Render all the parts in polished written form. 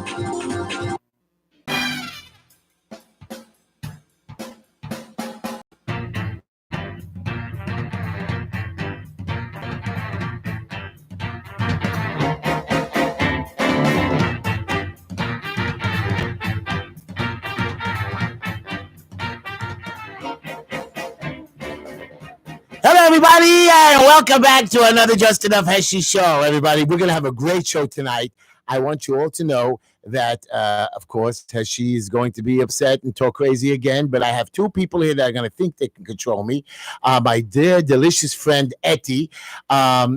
Hello, everybody, and welcome back to another Just Enough Heshy show. Everybody, we're going to have a great show tonight. I want you all to know that, of course, Heshy is going to be upset and talk crazy again, but I have two people here that are going to think they can control me. My dear, delicious friend, Etty. I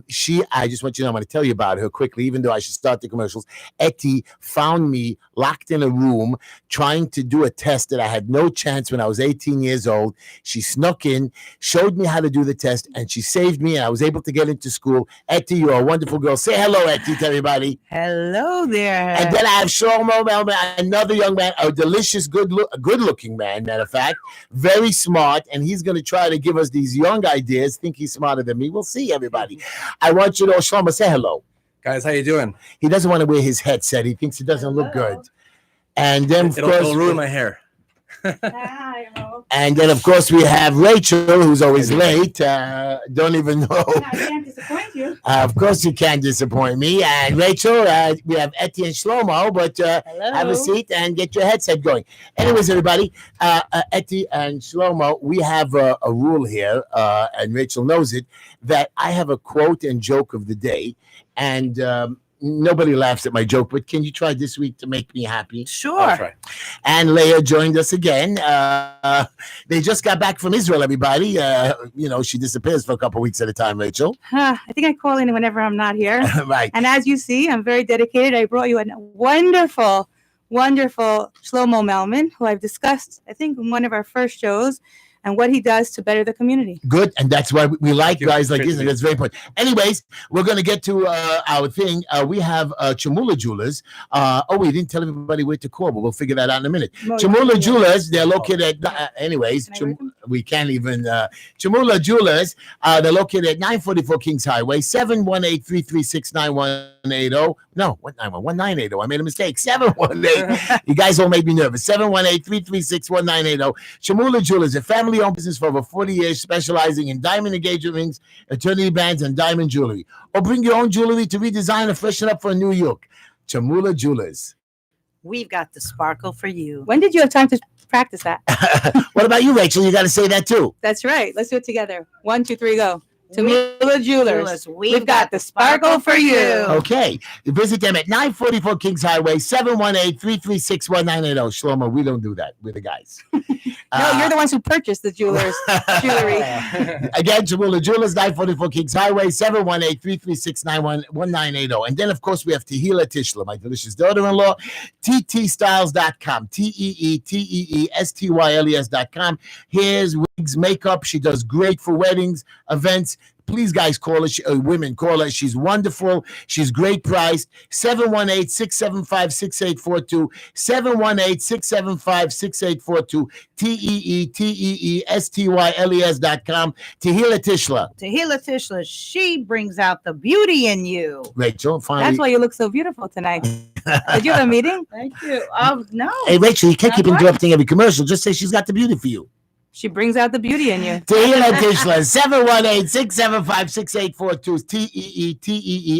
just want you to know, I'm going to tell you about her quickly, even though I should start the commercials. Etty found me locked in a room trying to do a test that I had no chance when I was 18 years old. She snuck in, showed me how to do the test, and she saved me, and I was able to get into school. Etty, you're a wonderful girl. Say hello, Etty, to everybody. Hello there. And then I have Shlomo Melman, another young man, a delicious, good-looking man, matter of fact, very smart, and he's going to try to give us these young ideas. Think he's smarter than me. We'll see, everybody. I want you to know, Shlomo, say hello. Guys, how you doing? He doesn't want to wear his headset. He thinks it doesn't look good. And then, it'll ruin my hair. Hi, and then, of course, we have Rachel, who's always late. Don't even know. I can't disappoint you. Of course, you can't disappoint me. And Rachel, we have Etty and Shlomo, but have a seat and get your headset going. Anyways, everybody, Etty and Shlomo, we have a rule here, and Rachel knows it, that I have a quote and joke of the day. And nobody laughs at my joke, but can you try this week to make me happy? Sure. I'll try. And Leah joined us again. They just got back from Israel, everybody. She disappears for a couple of weeks at a time, Rachel. I think I call in whenever I'm not here. Right. And as you see, I'm very dedicated. I brought you a wonderful Shlomo Melman, who I've discussed, I think, in one of our first shows, and what he does to better the community. Good, and that's why we like guys like this. That's very important. Anyways, we're going to get to our thing. We have Chamula Jewelers. We didn't tell everybody where to call, but we'll figure that out in a minute. Chamula Jewelers, they're located at, we can't even. Chamula Jewelers, they're located at 944 Kings Highway, 718-336-9180. No, what 1980? I made a mistake. 718. You guys all made me nervous. 718-336-1980. Chamula Jewelers, a family-owned business for over 40 years, specializing in diamond engagement rings, eternity bands, and diamond jewelry. Or bring your own jewelry to redesign and freshen up for a new look. Chamula Jewelers. We've got the sparkle for you. When did you have time to practice that? What about you, Rachel? You got to say that too. That's right. Let's do it together. 1, 2, 3, go. Chamula Jewelers. We've got the sparkle for you. Okay. Visit them at 944 Kings Highway, 718-336-1980. Shlomo, we don't do that. We're the guys. No, you're the ones who purchased the jewelry. Again, Chamula Jewelers, 944 Kings Highway, 718-336-1980. And then, of course, we have Tehila Tishla, my delicious daughter-in-law, ttstyles.com, TEETEESTYLES.com. Here's wigs, makeup. She does great for weddings, events. Please, guys, call her. Women, call her. She's wonderful. She's great priced. 718-675-6842. 718-675-6842. TEETEESTYLES.com. Tehila Tishla. Tehila Tishla, she brings out the beauty in you. Rachel, finally. That's why you look so beautiful tonight. Did you have a meeting? Thank you. No. Hey, Rachel, you can't keep interrupting every commercial. Just say she's got the beauty for you. She brings out the beauty in you. Tehila Tishla, 718-675-6842,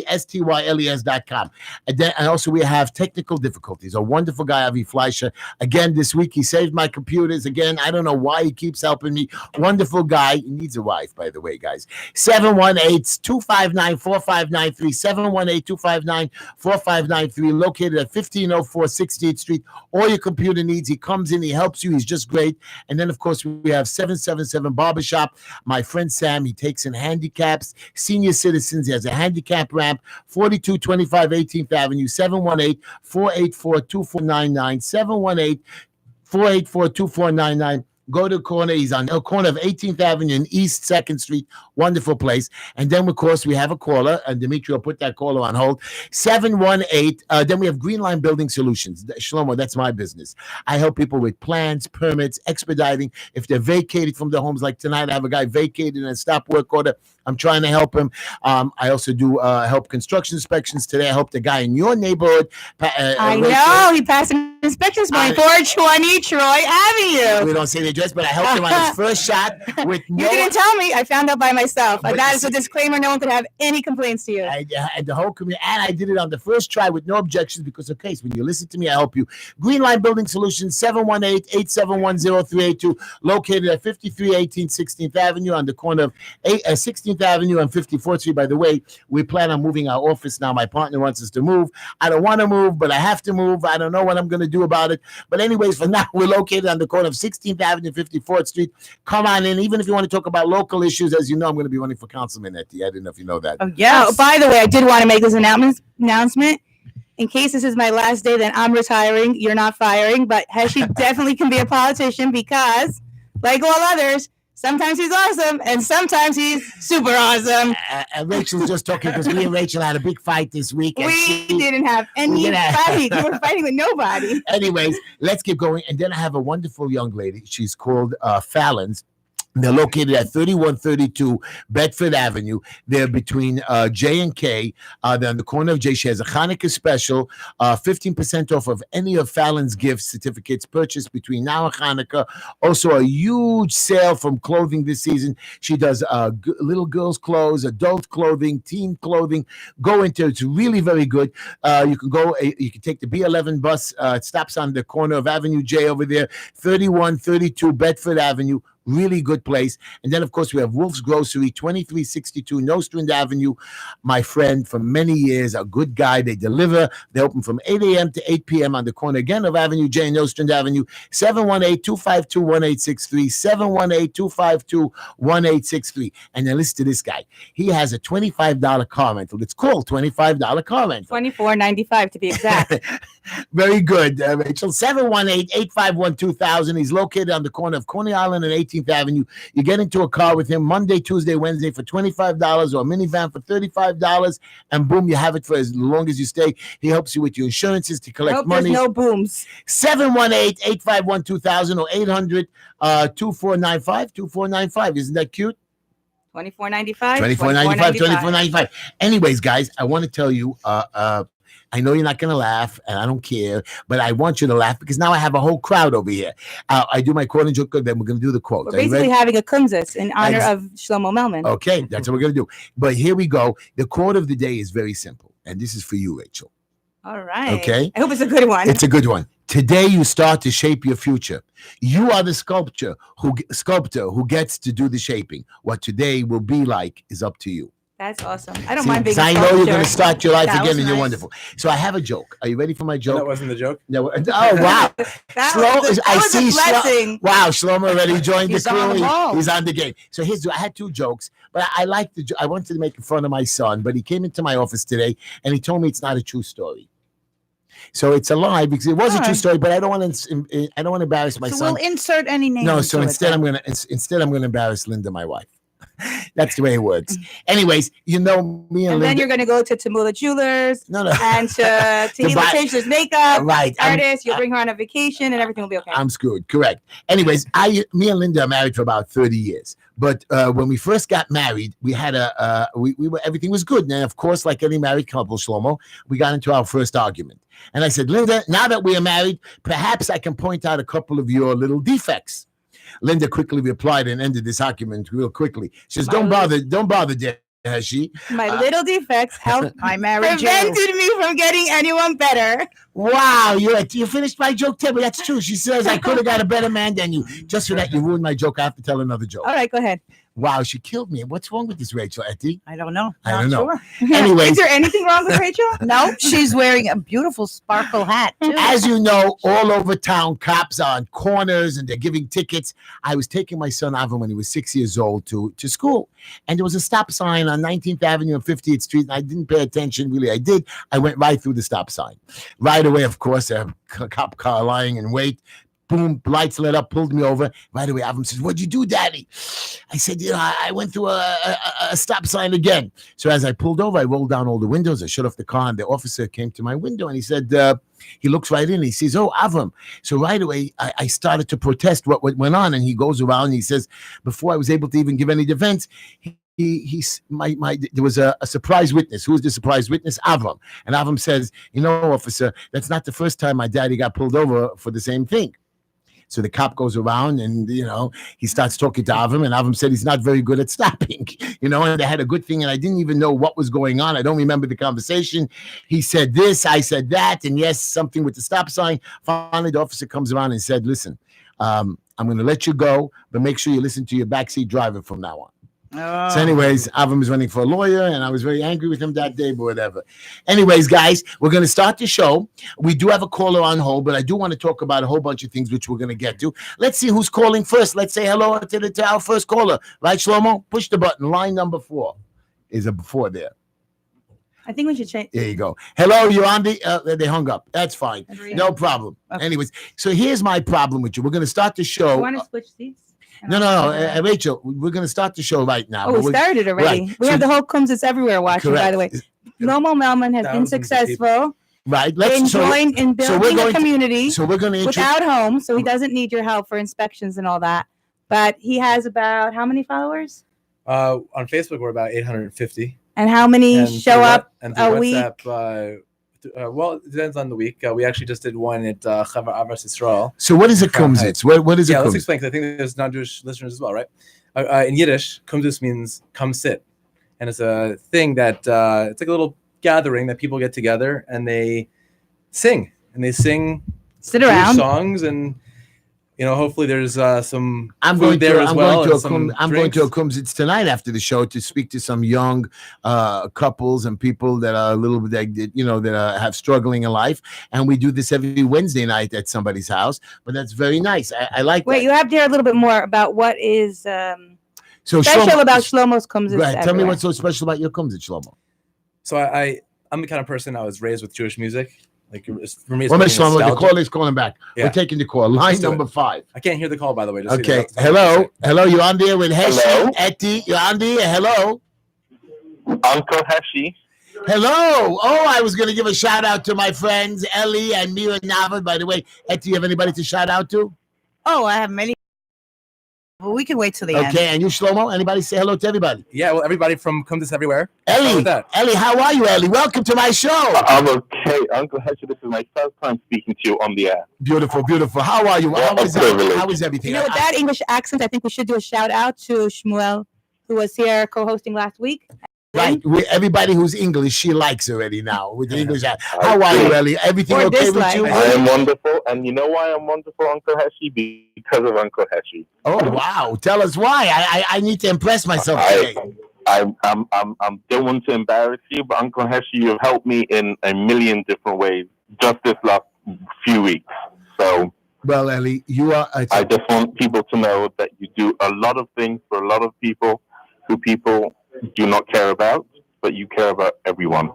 TEETEESTYLES.com. And also we have technical difficulties. A wonderful guy, Avi Fleischer. Again, this week he saved my computers. Again, I don't know why he keeps helping me. Wonderful guy. He needs a wife, by the way, guys. 718-259-4593, 718-259-4593, located at 1504 16th Street. All your computer needs, he comes in, he helps you. He's just great. And then, of course, we have 777 Barbershop. My friend Sam, he takes in handicaps, senior citizens. He has a handicap ramp, 4225 18th Avenue, 718-484-2499, 718-484-2499. Go to the corner. He's on the corner of 18th Avenue and East 2nd Street. Wonderful place. And then, of course, we have a caller, and Dimitri will put that caller on hold. 718. Then we have Green Line Building Solutions. Shlomo, that's my business. I help people with plans, permits, expediting. If they're vacated from their homes, like tonight, I have a guy vacated and a stop work order. I'm trying to help him. I also do help construction inspections today. I helped a guy in your neighborhood. I know he passed an inspection this morning, 420 Troy Avenue. We don't say the address, but I helped him on his first shot with You didn't tell me. I found out by myself. But That is a disclaimer. No one could have any complaints to you. And the whole community, and I did it on the first try with no objections because, okay, so when you listen to me, I help you. Green Line Building Solutions, 718-871-0382, located at 5318 16th Avenue on the corner of 16th Avenue and 54th Street. By the way, we plan on moving our office now. My partner wants us to move. I don't want to move, but I have to move. I don't know what I'm going to do about it. But anyways, for now, we're located on the corner of 16th Avenue, 54th Street. Come on in. Even if you want to talk about local issues, as you know, I'm going to be running for councilman at the end. I didn't know if you know that. Oh, yes. Oh, by the way, I did want to make this announcement. In case this is my last day, then I'm retiring. You're not firing, but Heshy definitely can be a politician because, like all others, sometimes he's awesome and sometimes he's super awesome. Rachel's just talking because me and Rachel had a big fight this week. And We didn't have any fight. We were fighting with nobody. Anyways, let's keep going. And then I have a wonderful young lady. She's called Fallon's. They're located at 3132 Bedford Avenue. They're between J and K. They're on the corner of J. She has a Hanukkah special, 15% off of any of Fallon's gift certificates purchased between now and Hanukkah. Also, a huge sale from clothing this season. She does little girls' clothes, adult clothing, teen clothing. Go into it. It's really very good. You can go. You can take the B11 bus. It stops on the corner of Avenue J over there, 3132 Bedford Avenue. Really good place. And then, of course, we have Wolf's Grocery, 2362 Nostrand Avenue. My friend for many years, a good guy. They deliver. They open from 8 a.m. to 8 p.m. on the corner again of Avenue J and Nostrand Avenue, 718-252-1863, 718-252-1863. And then listen to this guy. He has a $25 car rental. It's called $25 car rental. $24.95 to be exact. Very good, Rachel. 718-851-2000. He's located on the corner of Coney Island and 18th Avenue. You get into a car with him Monday, Tuesday, Wednesday for $25 or a minivan for $35, and boom, you have it for as long as you stay. He helps you with your insurances to collect money. There's no booms. 718-851-2000 or 800-2495-2495. Isn't that cute? $24.95. $24.95. Anyways, guys, I want to tell you, I know you're not going to laugh, and I don't care, but I want you to laugh because now I have a whole crowd over here. I do my quote and joke, then we're going to do the quote. We're basically having a kumzis in honor of Shlomo Melman. Okay, that's what we're going to do. But here we go. The quote of the day is very simple, and this is for you, Rachel. All right. Okay. I hope it's a good one. It's a good one. Today you start to shape your future. You are the sculptor who gets to do the shaping. What today will be like is up to you. That's awesome. I don't mind being I know you're going to start your life again, and you're nice. wonderful. So I have a joke. Are you ready for my joke? That wasn't the joke. No. Oh wow! That was a blessing. Wow, Shlomo already joined He's the crew. on the ball. He's on the game. So I had two jokes, but I like I wanted to make fun of my son, but he came into my office today and he told me it's not a true story. So it's a lie because it was a true story, but I don't want to embarrass my So son. we'll insert any name. No, so into instead it, I'm gonna embarrass Linda, my wife. That's the way it works. Anyways, me and then Linda. you're going to go to Tamula Jewelers No. and to Hila Changeless Makeup. Right. Artist. You'll bring her on a vacation and everything will be okay. I'm screwed. Correct. Anyways, me and Linda are married for about 30 years. But when we first got married, we had everything was good. And of course, like any married couple, Shlomo, we got into our first argument. And I said, Linda, now that we are married, perhaps I can point out a couple of your little defects. Linda quickly replied and ended this argument real quickly. She says, don't bother, dear Heshy. My little defects helped I married you. prevented me from getting anyone better. Wow, you finished my joke, Tim, but that's true. She says, I could have got a better man than you. Just for that, you ruined my joke. I have to tell another joke. All right, go ahead. Wow, she killed me. What's wrong with this, Rachel? Etty? I don't know. I don't know. Sure. Anyways. Is there anything wrong with Rachel? No, she's wearing a beautiful sparkle hat, too. As you know, all over town, cops are on corners and they're giving tickets. I was taking my son Avram when he was 6 years old to school. And there was a stop sign on 19th Avenue and 50th Street. And I didn't pay attention. Really, I did. I went right through the stop sign. Right away, of course, a cop car lying in wait. Boom, lights lit up, pulled me over. Right away, Avram says, what'd you do, Daddy? I said, I went through a stop sign again. So as I pulled over, I rolled down all the windows. I shut off the car, and the officer came to my window, and he said, he looks right in. He says, oh, Avram. So right away, I started to protest what went on, and he goes around, and he says, before I was able to even give any defense, there was a surprise witness. Who was the surprise witness? Avram. And Avram says, officer, that's not the first time my daddy got pulled over for the same thing. So the cop goes around and, he starts talking to Avram, and Avram said he's not very good at stopping, and they had a good thing. And I didn't even know what was going on. I don't remember the conversation. He said this, I said that, and yes, something with the stop sign. Finally, the officer comes around and said, listen, I'm going to let you go, but make sure you listen to your backseat driver from now on. Oh. So anyways, Avram was running for a lawyer, and I was very angry with him that day, but whatever. Anyways, guys, we're going to start the show. We do have a caller on hold, but I do want to talk about a whole bunch of things which we're going to get to. Let's see who's calling first. Let's say hello to our first caller. Right, Shlomo? Push the button. Line number 4. Is a before there. I think we should change. There you go. Hello, you're on the. They hung up. That's fine. No problem. Okay. Anyways, so here's my problem with you. We're going to start the show. You want to switch seats? No, Rachel, we're going to start the show right now. Oh, we started already. Right. We have the whole Combs It's Everywhere watching, by the way. Lomo Melman has been Thousands of successful Right. in building a community So we're going to without homes, so he doesn't need your help for inspections and all that. But he has about how many followers? On Facebook, we're about 850. And how many And show through up and a through week? WhatsApp, well, it depends on the week. We actually just did one at Chava Avras Yisrael. So what is a kumzitz? What is a Yeah, let's kumzitz? explain, because I think there's non-Jewish listeners as well, right? In Yiddish, kumzitz means come sit. And it's a thing that, it's like a little gathering that people get together and they sing. And they sing Sit Jewish around. songs, and hopefully there's some I'm food going there to as I'm well. going to and some I'm going to a drinks. kumzitz tonight after the show to speak to some young couples and people that are a little bit that have struggling in life, and we do this every Wednesday night at somebody's house. But that's very nice. I like Wait, that. you have to hear a little bit more about what is So special about Shlomo's Combs It's Right. Tell me Everywhere. what's so special about your kumzitz, Shlomo. So I'm the kind of person I was raised with Jewish music. Like for me, it's Well, something Shlomo, the nostalgic. caller is calling back. We're Yeah. taking the call. Line Let's do number it. 5. I can't hear the call, by the way. Just so you Okay. know, that's what I'm saying. Hello. You're on there with Heshy, Hello? Etty. You're on there. Hello. Uncle Heshy. Hello. Oh, I was going to give a shout out to my friends Ellie and Mira Nava. By the way, Etty, you have anybody to shout out to? Oh, I have many. Well, we can wait till the end. Okay, and you, Shlomo? Anybody say hello to everybody? Yeah, well, everybody from Come This Everywhere. Start Ellie, with that. Ellie, how are you, Ellie? Welcome to my show. I'm okay. Uncle Heshy, this is my first time speaking to you on the air. Beautiful, beautiful. How are you? What a privilege. How is everything? You know, with that English accent, I think we should do a shout out to Shmuel, who was here co-hosting last week. Right. Everybody who's English, she likes already now with the English. How are do. you, Ellie? Everything Or okay with dislike. you? I am wonderful, and you know why I'm wonderful, Uncle Heshy? Because of Uncle Heshy. Oh, wow. Tell us why. I need to impress myself I- today. I'm don't want to embarrass you, but Uncle Heshy, you've helped me in a million different ways just this last few weeks. So Well, Ellie, you are. I just want people to know that you do a lot of things for a lot of people who people do not care about, but you care about everyone.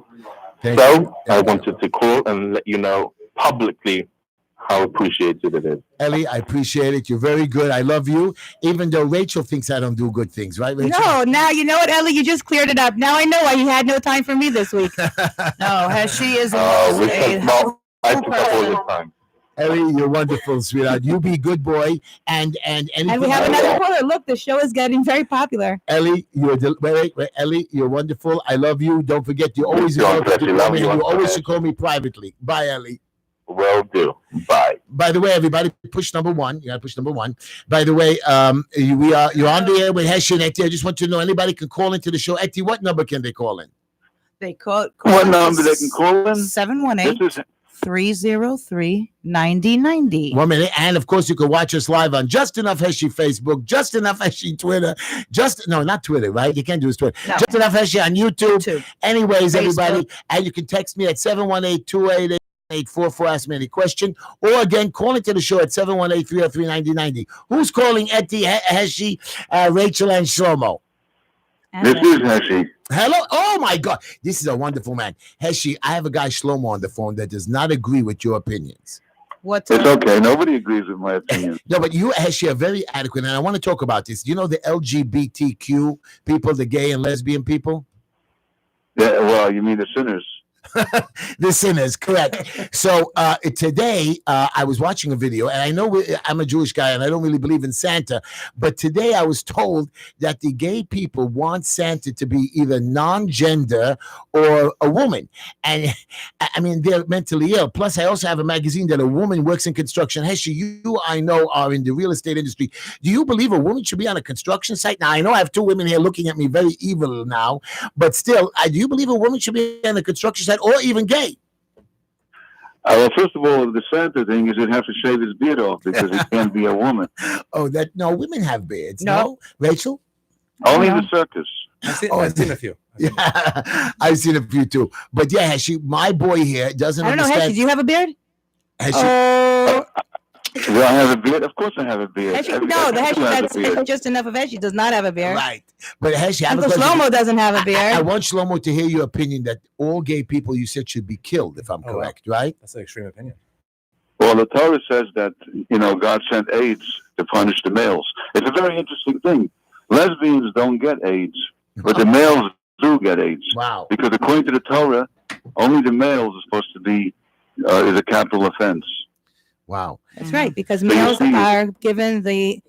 Thank So you. I wanted to call and let you know publicly how appreciated it is. Ellie, I appreciate it. You're very good. I love you, even though Rachel thinks I don't do good things, right, Rachel? No, now you know what, Ellie, you just cleared it up. Now I know why you had no time for me this week. No, Heshy is We a can, well, I took up all the time. Ellie, you're wonderful, sweetheart. You be good boy, and anything. And we have another caller. Look, the show is getting very popular. Ellie, wait, Ellie, you're wonderful. I love you. Don't forget, you always You welcome to Uncle Heshy. call Love me. you, You Uncle always Heshy. should call me privately. Bye, Ellie. Will do. Bye. By the way, everybody, push number 1. You got to push number 1. By the way, you're on the air with Heshy and Etty. I just want you to know anybody can call into the show. Etty, what number can they call in? They call What number they can call in? 718 This is 303-9090. 1 minute. And of course, you can watch us live on Just Enough Heshy Facebook, Just Enough Heshy Twitter, not Twitter, right? You can't do this Twitter. No. Just Enough Heshy on YouTube. YouTube. Anyways, Facebook. everybody, and you can text me at 718-288-844. Ask me any question. Or again, call into the show at 718-303-9090. Who's calling? Etty, Heshy, Rachel, and Shlomo? this is Heshy. Hello. Oh my God. This is a wonderful man. Heshy, I have a guy, Shlomo, on the phone that does not agree with your opinions. What's It's up? okay. Nobody agrees with my opinion. No, but you, Heshy, are very adequate, and I want to talk about this. You know the LGBTQ people, the gay and lesbian people? Yeah, well, you mean the sinners? The sinners, correct. So today I was watching a video, and I know I'm a Jewish guy and I don't really believe in Santa, but today I was told that the gay people want Santa to be either non-gender or a woman. And I mean, they're mentally ill. Plus, I also have a magazine that a woman works in construction. Heshy, you I know are in the real estate industry. Do you believe a woman should be on a construction site? Now, I know I have two women here looking at me very evil now, but still, do you believe a woman should be on a construction site or even gay? Well, first of all, the Santa thing is he'd have to shave his beard off because he can't be a woman. Oh, no, women have beards. No. Rachel? Only the circus. I've seen a few. Yeah, I've seen a few too. But yeah, my boy here doesn't I don't know, Heshy, understand. do you have a beard? Heshy, Do I have a beard? Of course I have a beard. Heshy, Every- no, the everyone Heshy has that's a beard. just enough of Heshy does not have a beard. right. But Heshy, I have a Uncle question. Shlomo doesn't have a I beard. want Shlomo to hear your opinion that all gay people you said should be killed, if I'm Oh, wow. correct, right? That's an extreme opinion. Well, the Torah says that, God sent AIDS to punish the males. It's a very interesting thing. Lesbians don't get AIDS, but the males do get AIDS. Wow. Because according to the Torah, only the males are supposed to be, is a capital offense. Wow. That's right, because you males see- are given the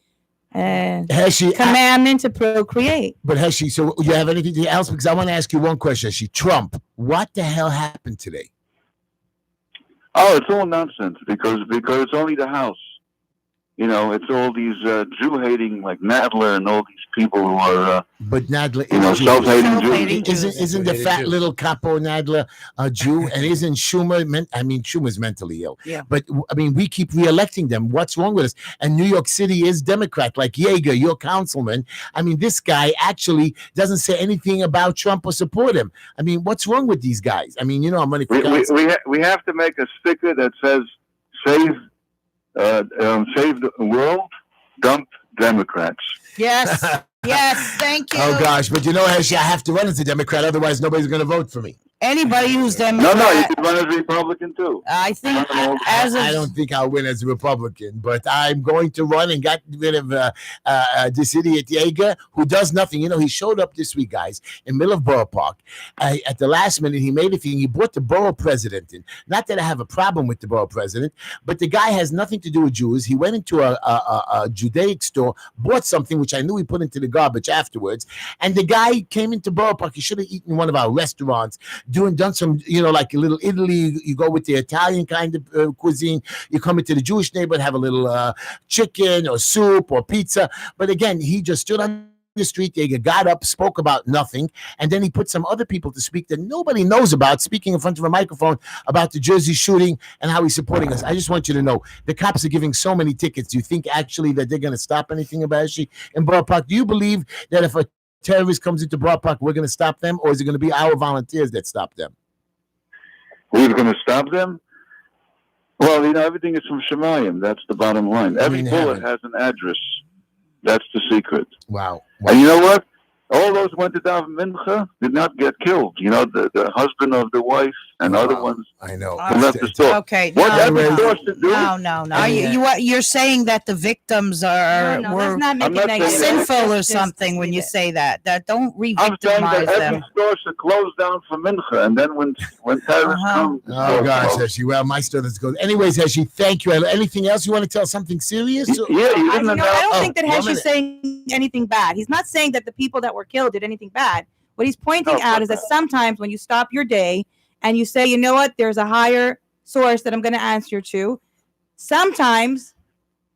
Heshy, commandment to procreate. but Heshy, so you have anything else? Because I want to ask you one question, Heshy. Trump, what the hell happened today? Oh, it's all nonsense because it's only the House. It's all these Jew-hating like Nadler and all these people who are, But Nadler is Jewish. self-hating Self-hating Jews. Jews. Isn't the Hated fat Jews. little capo Nadler a Jew? And isn't Schumer? Schumer's mentally ill. Yeah. But I mean, we keep reelecting them. What's wrong with us? And New York City is Democrat, like Yeager, your councilman. I mean, this guy actually doesn't say anything about Trump or support him. I mean, what's wrong with these guys? I mean, I'm running for council. We have to make a sticker that says save the world, dump Democrats. Yes. Yes. Thank you. Oh gosh, but Heshy, I have to run as a Democrat, otherwise nobody's going to vote for me. Anybody who's No, Democrat, you could run as a Republican too. I think as I of don't think I'll win as a Republican, but I'm going to run and got rid of this idiot Yeager, who does nothing. He showed up this week, guys, in middle of Borough Park. At the last minute, he made a thing. He brought the borough president in. Not that I have a problem with the borough president, but the guy has nothing to do with Jews. He went into a Judaic store, bought something, which I knew he put into the garbage afterwards, and the guy came into Borough Park. He should have eaten in one of our restaurants, done some, like a little Italy. You go with the Italian kind of cuisine. You come into the Jewish neighborhood, have a little chicken or soup or pizza. But again, he just stood on the street. They got up, spoke about nothing, and then he put some other people to speak that nobody knows about, speaking in front of a microphone about the Jersey shooting and how he's supporting us. I just want you to know the cops are giving so many tickets. Do you think actually that they're going to stop anything about Heshy in Borough Park? Do you believe that if a terrorist comes into Borough Park, we're going to stop them, or is it going to be our volunteers that stop them? Who's going to stop them? Well, everything is from Shemayim. That's the bottom line. Every bullet has an address. That's the secret. Wow. And you know what? All those went to daven mincha did not get killed. The husband of the wife and other ones I know. who left the store. okay. What that no, was forced to do? No. You're saying that the victims are No, were let's not make I'm it not negative. saying that. sinful or Just something when leave you it. say that. That don't I'm saying re-victimize that them. every store should close down for mincha, and then when terrorists Uh-huh. come, the Oh store gosh, closes. Heshy. Well, my stuff is good. Anyways, Heshy, thank you. Anything else you want to tell? Something serious? Yeah, you I didn't don't announce. think that 1 Heshy's minute. saying anything bad. He's not saying that the people that were killed did anything bad. What he's pointing No, out is that sometimes when you stop your day and you say, you know what, there's a higher source that I'm going to answer to, sometimes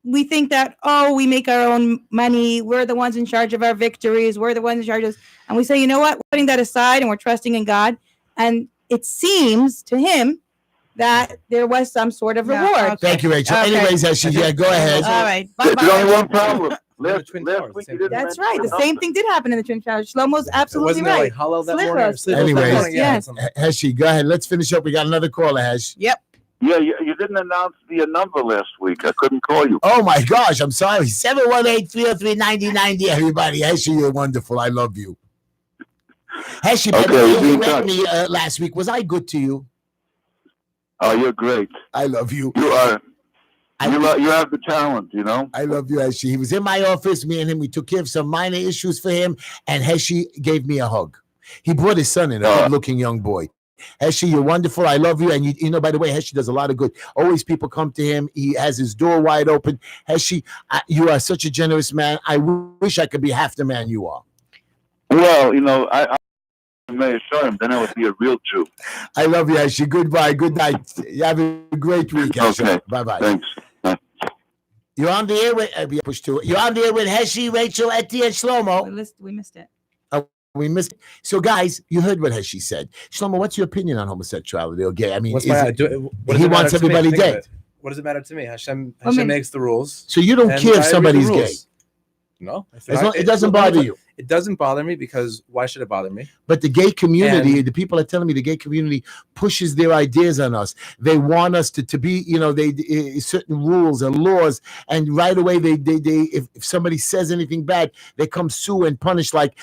we think that, we make our own money. We're the ones in charge of our victories. We're the ones in charge of, and we say, you know what, we're putting that aside and we're trusting in God. And it seems to him that there was some sort of Yeah, reward. okay. Thank you, Rachel. Okay. Anyways, Heshy, yeah, go ahead. All right. There's only Bye-bye. one problem. They're the Last Twin Towers, week the you same didn't That's mention right. The the same thing did happen in the Twin Towers. Shlomo's absolutely Wasn't there right. like Hallel that Slip morning? us. Sleep us that Anyways. morning? Yeah, Yes. something. Heshy, go ahead. Let's finish up. We got another caller, Hesh. Yep. Yeah, you didn't announce the number last week. I couldn't call you. Oh my gosh, I'm sorry. 718-303-9090. Everybody, Heshy, you're wonderful. I love you. Heshy, Okay, we'll be you in met touch. me last week. Was I good to you? Oh, you're great. I love you. You are. I- You have the talent, I love you, Heshy. He was in my office. Me and him, we took care of some minor issues for him, and Heshy gave me a hug. He brought his son in, a good-looking young boy. Heshy, you're wonderful. I love you. And you know, by the way, Heshy does a lot of good. Always people come to him. He has his door wide open. Heshy, you are such a generous man. I wish I could be half the man you are. Well, I may assure him, then I would be a real Jew. I love you, Heshy. Goodbye. Good night. You have a great week, Heshy. Okay. Bye-bye. Thanks. Bye. You're on the air with push to it. You're on the air with Heshy, Rachel, Etty, and Shlomo. We missed it. We missed it. So, guys, you heard what Heshy said. Shlomo, what's your opinion on homosexuality or gay? I mean, What he does it wants matter to me? everybody Think of dead. it. What does it matter to me? Hashem mean- makes the rules. So you don't and care I if read somebody's the gay. rules. No, It doesn't bother you. It doesn't bother me because why should it bother me? But the gay community, And- the people are telling me the gay community pushes their ideas on us. They want us to be, certain rules and laws. And right away, they if somebody says anything bad, they come sue and punish, like,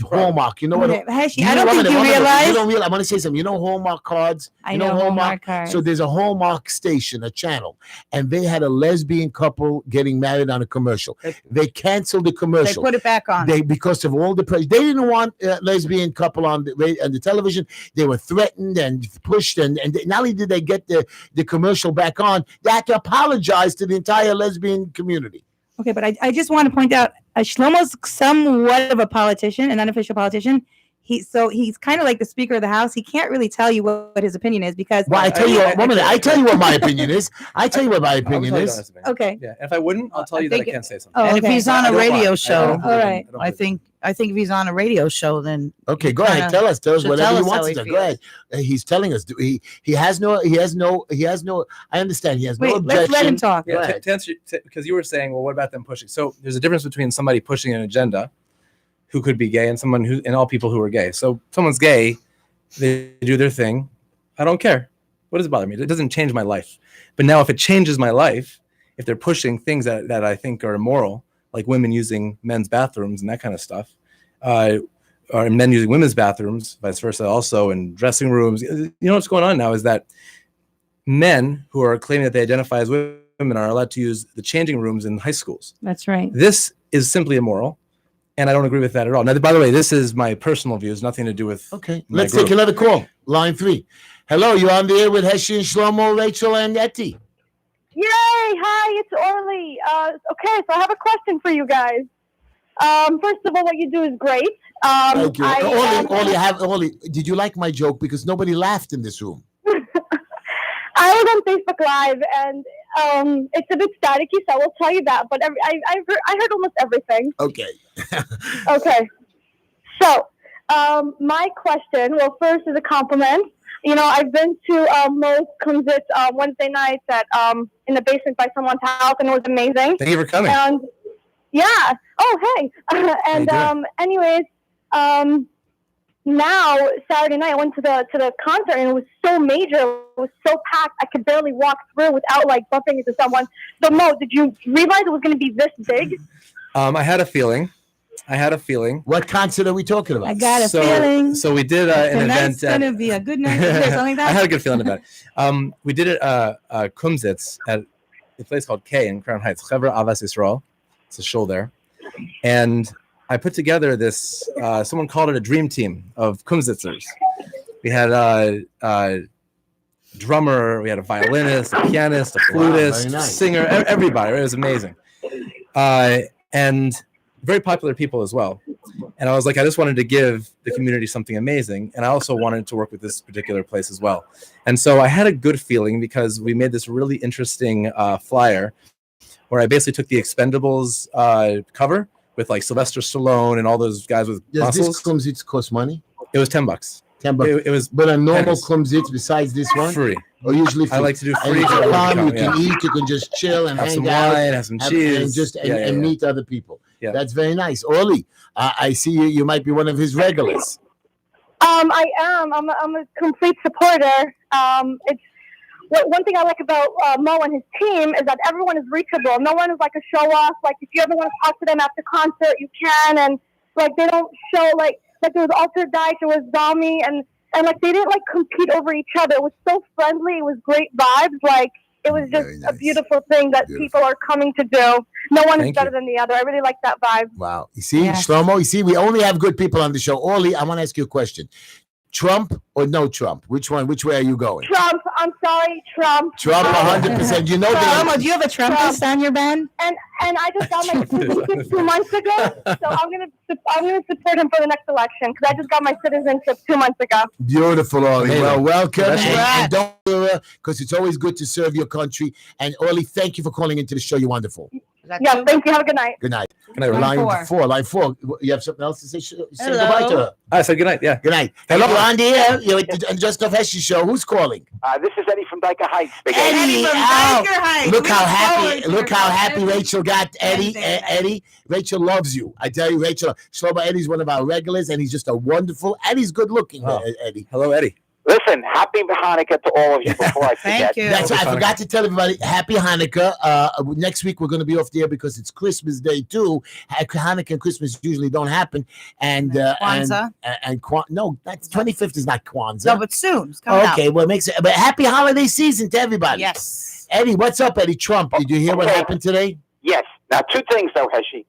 Hallmark. You know what? Okay, Heshy, You I know- don't one think minute, you one minute. realize. You don't realize. I'm going to say something. You know Hallmark cards? I You know Hallmark cards. So there's a Hallmark station, a channel, and they had a lesbian couple getting married on a commercial. They canceled the They commercial. put it back on. Because of all the pressure. They didn't want a lesbian couple on the television. They were threatened and pushed, and not only did they get the commercial back on, they had to apologize to the entire lesbian community. Okay, but I just want to point out, Shlomo's somewhat of a politician, an unofficial politician. He's kind of like the Speaker of the House. He can't really tell you what his opinion is because. Well, I tell you what, one minute. I tell you what my opinion is. I tell you what my opinion is. Okay. Yeah. If I wouldn't, I'll tell you that I think- can't say something. Oh, And if okay. he's on I a don't radio want- show, All right. I think if he's on a radio show, then Okay, go ahead. Tell us should whatever tell he us wants how to. he Go ahead. He's telling us. He has no. I understand. He has no Wait, objection. let's let him talk. Go Yeah, ahead. to answer, because you were saying, well, what about them pushing? So there's a difference between somebody pushing an agenda, who could be gay, and all people who are gay. So someone's gay, they do their thing. I don't care. What does it bother me? It doesn't change my life. But now, if it changes my life, if they're pushing things that I think are immoral, like women using men's bathrooms and that kind of stuff, or men using women's bathrooms, vice versa, also in dressing rooms. You know what's going on now is that men who are claiming that they identify as women are allowed to use the changing rooms in high schools. That's right. This is simply immoral, and I don't agree with that at all. Now, by the way, this is my personal views, nothing to do with. Okay, my let's group. take another call. Line 3. Hello, you're on the air with Heshy and Shlomo, Rachel, and Etty. Yay! Hi, it's Orly. Okay, so I have a question for you guys. First of all, what you do is great. Thank you. Orly, did you like my joke? Because nobody laughed in this room. I was on Facebook Live, and it's a bit staticky, so I will tell you that. But I heard almost everything. Okay. Okay. So, my question, well, first is a compliment. I've been to most Kumsitz Wednesday nights at in the basement by someone's house, and it was amazing. Thank you for coming. And yeah. Oh, hey. And anyways, now Saturday night I went to the concert, and it was so major. It was so packed. I could barely walk through without bumping into someone. So Mo, did you realize it was going to be this big? I had a feeling. What concert are we talking about? I got a feeling. So we did an Tonight's event. gonna be a good night. Is there something like I that? had a good feeling about it. We did it Kumsitz at a place called K in Crown Heights. Chevra Avas Yisrael. It's a show there, and I put together this. Someone called it a dream team of Kumsitzers. We had a drummer, we had a violinist, a pianist, a flutist, very nice. singer, everybody. It was amazing, and very popular people as well. And I was like, I just wanted to give the community something amazing, and I also wanted to work with this particular place as well. And so I had a good feeling because we made this really interesting flyer where I basically took the Expendables cover with Sylvester Stallone and all those guys with Does this muscles. Kumsitz cost money? It was $10. $10. It was But a normal pennies. Kumsitz besides this one? free. Or usually free? I like to do And free. you for can everyone to come, you come, can yeah. eat, you can just chill and Have hang some out. wine, have some cheese, And meet other people. Yeah. That's very nice. Orly, I see you might be one of his regulars. I am. I'm a complete supporter. It's one thing I like about Mo and his team is that everyone is reachable. No one is like a show off. If you ever want to talk to them after concert, you can. And they don't show like there was Alter Dyke, there was Zami, and they didn't compete over each other. It was so friendly. It was great vibes. It was just Very a nice. beautiful thing that people are coming to do. No one is Thank better you. than the other. I really like that vibe. Wow. You see, Yes. Shlomo, we only have good people on the show. Orly, I want to ask you a question. Trump or no Trump? Which one? Which way are you going? Trump. I'm sorry, Trump. Trump, 100%. You know Mama, they. do you have a Trumpist on your band? And I just got my citizenship 2 months ago, so I'm gonna support him for the next election because I just got my citizenship 2 months ago. Beautiful, Orly. Amazing. Well, welcome. Congrats. And don't because it's always good to serve your country. And Orly, thank you for calling into the show. You're wonderful. Yeah, thank you. Have a good night. Good night. Good night, Line Ron. four. Line four. You have something else to say? Say Hello. goodbye to her. I said good night. Yeah. Good night. Hello, on the air. You're at the Just Enough Heshy show. Who's calling? This is Eddie from Dyker Heights. Big Eddie. from Oh, Dyker Heights. Look We how look happy. forward to Look your how happy call. Rachel got. Eddie. Everything. Eddie. Rachel loves you. I tell you, Rachel. Shlomo Eddie's one of our regulars, and he's just a wonderful. And he's good looking. Oh. Eddie. Hello, Eddie. Listen, happy Hanukkah to all of you before I forget. Thank you. That's I Happy forgot to tell everybody. Happy Hanukkah. Next week we're going to be off the air because it's Christmas Day too. Hanukkah and Christmas usually don't happen. And Kwanzaa? no, that's 25th is not Kwanzaa. No, but soon. It's coming Okay, well, it makes it. But happy holiday season to out. everybody. Yes. Eddie, what's up, Eddie Trump? Did you hear what Okay. happened today? Yes. Now, two things, though, Heshy.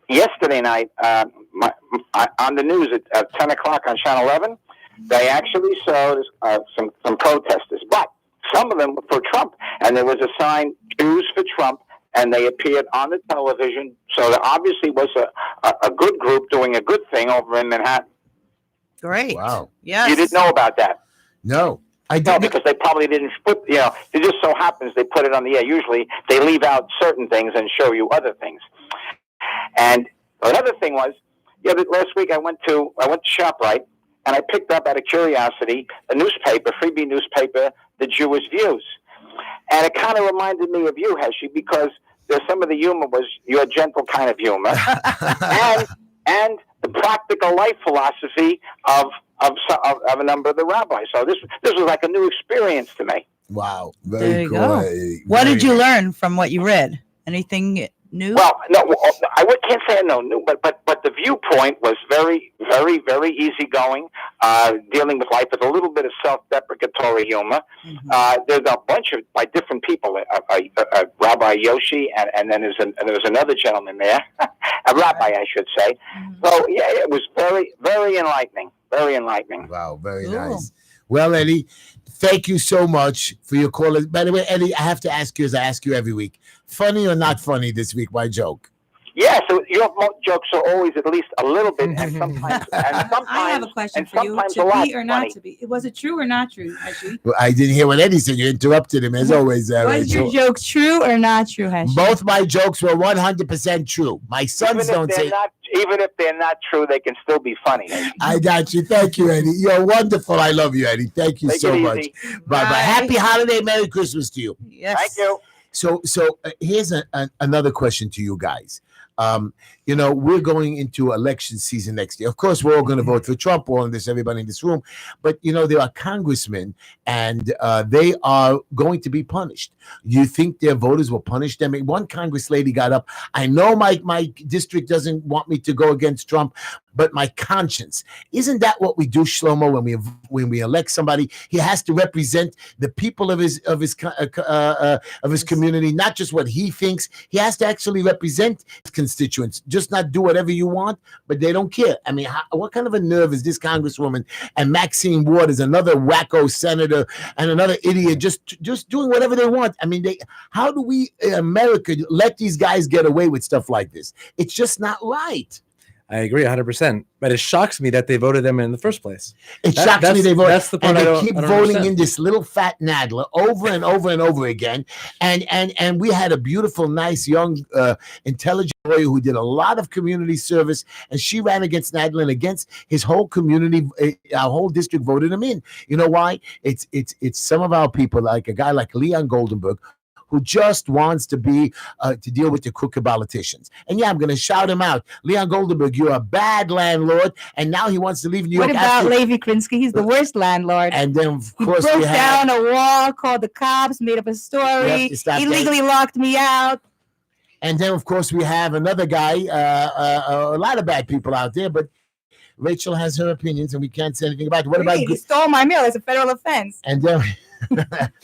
Yesterday night, on the news at 10 o'clock on Channel 11, they actually showed some protesters, but some of them were for Trump. And there was a sign, Jews for Trump, and they appeared on the television. So there obviously was a good group doing a good thing over in Manhattan. Great. Wow. Yes. You didn't know about that? No, I No, didn't. because they probably didn't put, it just so happens they put it on the air. Usually they leave out certain things and show you other things. And another thing was, last week I went to ShopRite, and I picked up out of curiosity a newspaper, freebie newspaper, The Jewish Views. And it kind of reminded me of you, Heshy, because there's some of the humor was your gentle kind of humor. and the practical life philosophy of a number of the rabbis. So this was like a new experience to me. Wow. There Very you cool. go. Very What did you nice. learn from what you read? Anything new? Well, no, can't say no new, but the viewpoint was very, very, very easygoing, dealing with life with a little bit of self-deprecatory humor. There's a bunch of by different people, Rabbi Yoshi, and then there was another gentleman there, a rabbi, I should say. So yeah, it was very, very enlightening. Very enlightening. Wow, very Cool. nice. Well, Eddie, thank you so much for your call. By the way, Eddie, I have to ask you, as I ask you every week, funny or not funny this week, my joke? Yeah, so your jokes are always at least a little bit, and sometimes, I have a question for you. sometimes a To lot be or not funny. to be? Was it true or not true, Heshy? Well, I didn't hear what Eddie said. You interrupted him, as always, Was Rachel. your joke true or not true, Heshy? Both my jokes were 100% true. My sons don't say. Even if they're not true, they can still be funny. I got you. Thank you, Eddie. You're wonderful. I love you, Eddie. Thank you Take so it much. easy. Bye bye. Happy holiday, Merry Christmas to you. Yes. Thank you. So here's another question to you guys. We're going into election season next year. Of course, we're all going to vote for Trump, all in this, everybody in this room. But, there are congressmen, and they are going to be punished. You think their voters will punish them? One Congress lady got up. I know my district doesn't want me to go against Trump, but my conscience. Isn't that what we do, Shlomo, when we elect somebody? He has to represent the people of his community, not just what he thinks. He has to actually represent his constituents, just not do whatever you want, but they don't care. I mean, what kind of a nerve is this congresswoman and Maxine Ward is another wacko senator and another idiot just doing whatever they want? I mean, how do we in America let these guys get away with stuff like this? It's just not right. I agree 100%. But it shocks me that they voted them in the first place. It shocks me they vote. That's the part and I they don't, keep I don't voting understand. in this little fat Nadler over and over and over again. And we had a beautiful, nice, young, intelligent lawyer who did a lot of community service, and she ran against Nadler and against his whole community. Our whole district voted him in. You know why? It's some of our people, like a guy like Leon Goldenberg, who just wants to deal with the crooked politicians. And yeah, I'm going to shout him out. Leon Goldenberg, you're a bad landlord, and now he wants to leave New York. What about Levi Krinsky? He's the worst landlord. And then, of He course, broke we have... down a wall, called the cops, made up a story, Yep, stop that. illegally locked me out. And then, of course, we have another guy, a lot of bad people out there, but Rachel has her opinions, and we can't say anything about it. What about... He stole my mail. It's a federal offense. And then...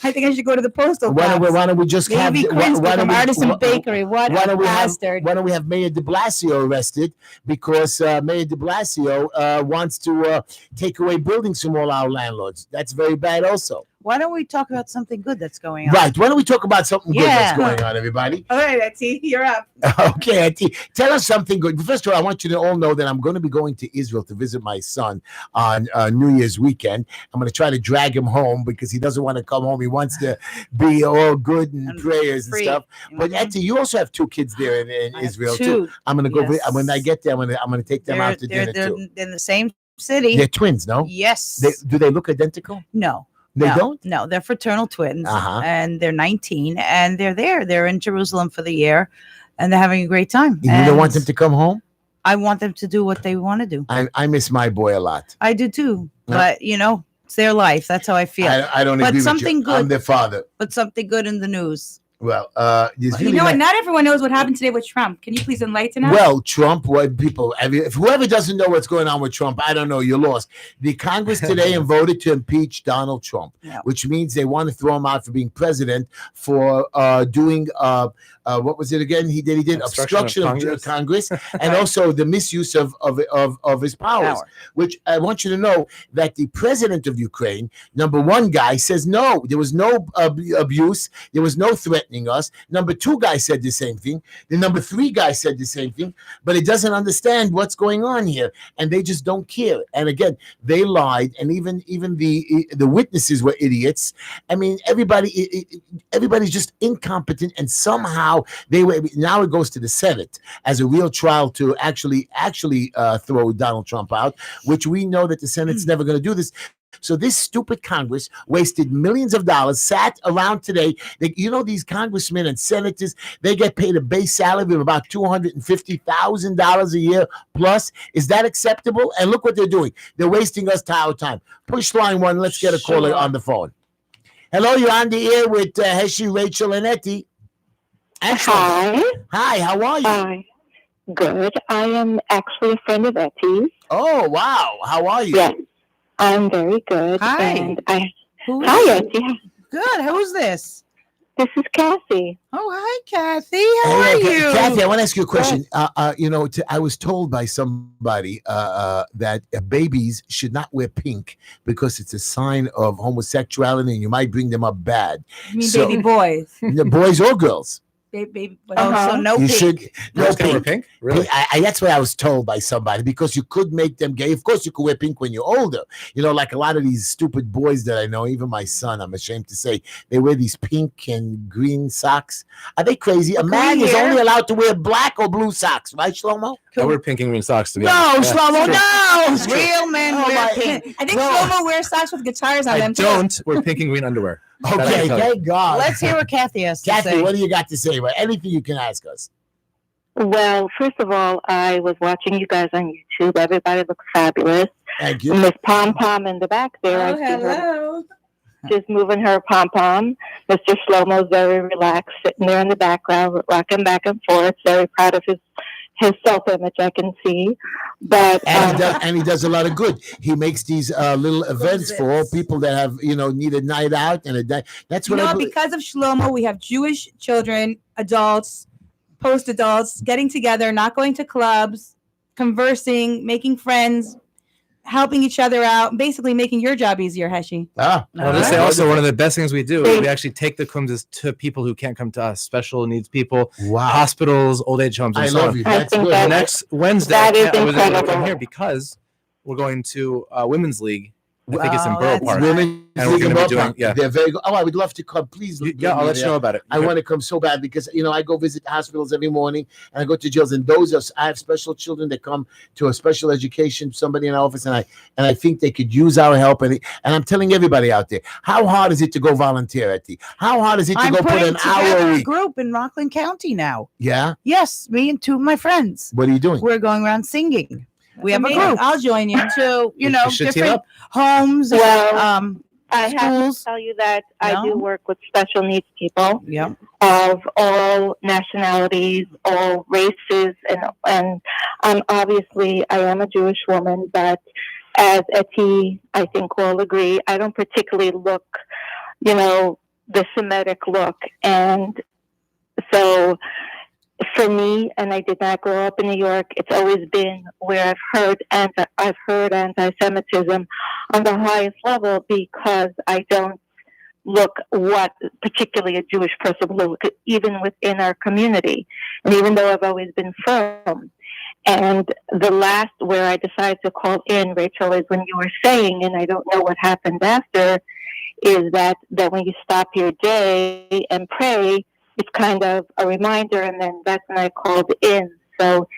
I think I should go to the postal Why box. don't we just have Maybe Quinn's from Artisan Bakery. What a bastard. why don't we have Mayor de Blasio arrested because Mayor de Blasio wants to take away buildings from all our landlords. That's very bad also. Why don't we talk about something good that's going on? Right. Why don't we talk about something good that's Yeah. going on, everybody? All right, Etsy, you're up. Okay, Auntie, tell us something good. First of all, I want you to all know that I'm going to be going to Israel to visit my son on New Year's weekend. I'm going to try to drag him home because he doesn't want to come home. He wants to be all good and prayers free. and stuff. But Auntie, you also have two kids there in I have Israel two. too. I'm going to go Yes. when I get there. I'm going to take them out to They're dinner too. in the same city. They're twins, no? Yes. Do they look identical? No. They no, don't? No, they're fraternal twins, Uh-huh. and they're 19, and they're there. They're in Jerusalem for the year, and they're having a great time. You don't want them to come home? I want them to do what they want to do. I miss my boy a lot. I do too, Yeah. but it's their life. That's how I feel. I don't But agree something with you. I'm good. their father. But something good in the news. Well, there's You really know what? not- Not everyone knows what happened today with Trump. Can you please enlighten us? Well, Trump, what people, if whoever doesn't know what's going on with Trump, I don't know, you're lost. The Congress today voted to impeach Donald Trump, Yeah. which means they want to throw him out for being president for doing, what was it again? He did obstruction of Congress and also the misuse of his powers, which I want you to know that the president of Ukraine, number one guy, says no, there was no abuse, there was no threatening us. Number two guy said the same thing. The number three guy said the same thing, but it doesn't understand what's going on here, and they just don't care. And again, they lied, and even the witnesses were idiots. I mean, everybody's just incompetent, and somehow they were. Now it goes to the Senate as a real trial to actually throw Donald Trump out, which we know that the Senate's never going to do this. So this stupid Congress wasted millions of dollars, sat around today. These congressmen and senators, they get paid a base salary of about $250,000 a year plus. Is that acceptable? And look what they're doing. They're wasting us our time. Push line one. Let's get a caller on the phone. Hello, you're on the air with Heshy, Rachel, and Etty. Hi. Hi, how are you? Hi. Good. I am actually a friend of Etty's. Oh, wow. How are you? Yes. I'm very good. Hi. And Who is hi, it? Etty. Good. Who's this? This is Kathy. Oh, hi, Kathy. How are you? Kathy, I want to ask you a question. I was told by somebody that babies should not wear pink because it's a sign of homosexuality and you might bring them up bad. You mean baby boys? Boys or girls? Baby. So no You pink. should no Girls can wear pink. pink? Really? That's what I was told by somebody, because you could make them gay. Of course, you could wear pink when you're older. Like a lot of these stupid boys that I know, even my son, I'm ashamed to say, they wear these pink and green socks. Are they crazy? A man is only allowed to wear black or blue socks, right, Shlomo? I wear pink and green socks to be No, honest. Yeah, Shlomo, it's true. no! Real men Oh, wear my- pink. I think No. Shlomo wears socks with guitars on I them too. don't wear pink and green underwear. That I Okay, can tell you. thank God. Let's hear what Kathy has to Kathy, say. what do you got to say? About anything you can ask us. Well, first of all, I was watching you guys on YouTube. Everybody looks fabulous. Thank you. Miss Pom Pom in the back there. I Oh, see her hello. just moving her pom pom. Mr. Shlomo's very relaxed, sitting there in the background, rocking back and forth. Very proud of his self-image, I can see. But And he does a lot of good. He makes these little events for all people that have, need a night out and a day. That's what I believe. Because of Shlomo, we have Jewish children, adults, post-adults getting together, not going to clubs, conversing, making friends, helping each other out, basically making your job easier, Heshy. Ah, Well, to say also one of the best things we do is we actually take the kumzas to people who can't come to us, special needs people, wow. hospitals, old age homes, and I so love on. you. I That's think good. that- Next Wednesday, That is I was able to incredible. come here because we're going to Women's League. I think it's in Wow, Borough that's Park. Women, And we're gonna be doing- yeah. They're very good. Oh, I would love to come. Please, Yeah, I'll let you know about it. I want to come so bad because I go visit hospitals every morning and I go to jails, and I have special children that come to a special education, somebody in our office, and I think they could use our help. And I'm telling everybody out there, how hard is it to go volunteer at How hard is it to I'm go put putting an hour together a a week? group in Rockland County now. Yeah. Yes, me and two of my friends. What are you doing? We're going around singing. We have a Amazing. group. I'll join you. To You should team different up. homes. Well, I have to schools. tell you that I No? do work with special needs people Yeah. of all nationalities, all races, and obviously I am a Jewish woman, but as Etty, I think we'll agree, I don't particularly look the Semitic look. And so for me, and I did not grow up in New York, it's always been where I've heard anti-Semitism on the highest level, because I don't look what particularly a Jewish person would look, even within our community. And even though I've always been firm. And the last where I decided to call in, Rachel, is when you were saying, and I don't know what happened after, is that when you stop your day and pray, it's kind of a reminder, and then that's when I called in. So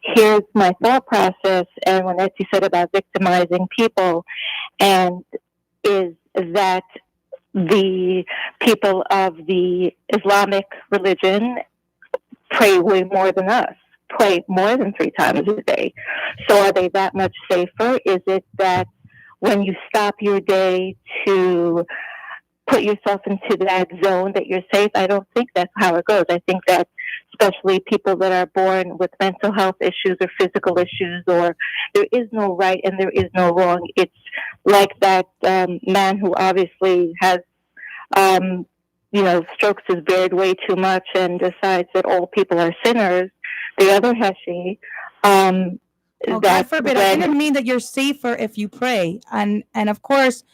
here's my thought process, and when Etsy said about victimizing people, and is that the people of the Islamic religion pray way more than us, pray more than 3 times a day. So are they that much safer? Is it that when you stop your day to put yourself into that zone that you're safe? I don't think that's how it goes. I think that especially people that are born with mental health issues or physical issues, or there is no right and there is no wrong. It's like that man who obviously has, strokes his beard way too much and decides that all people are sinners. The other Heshy, God forbid. I didn't mean that you're safer if you pray. And of course,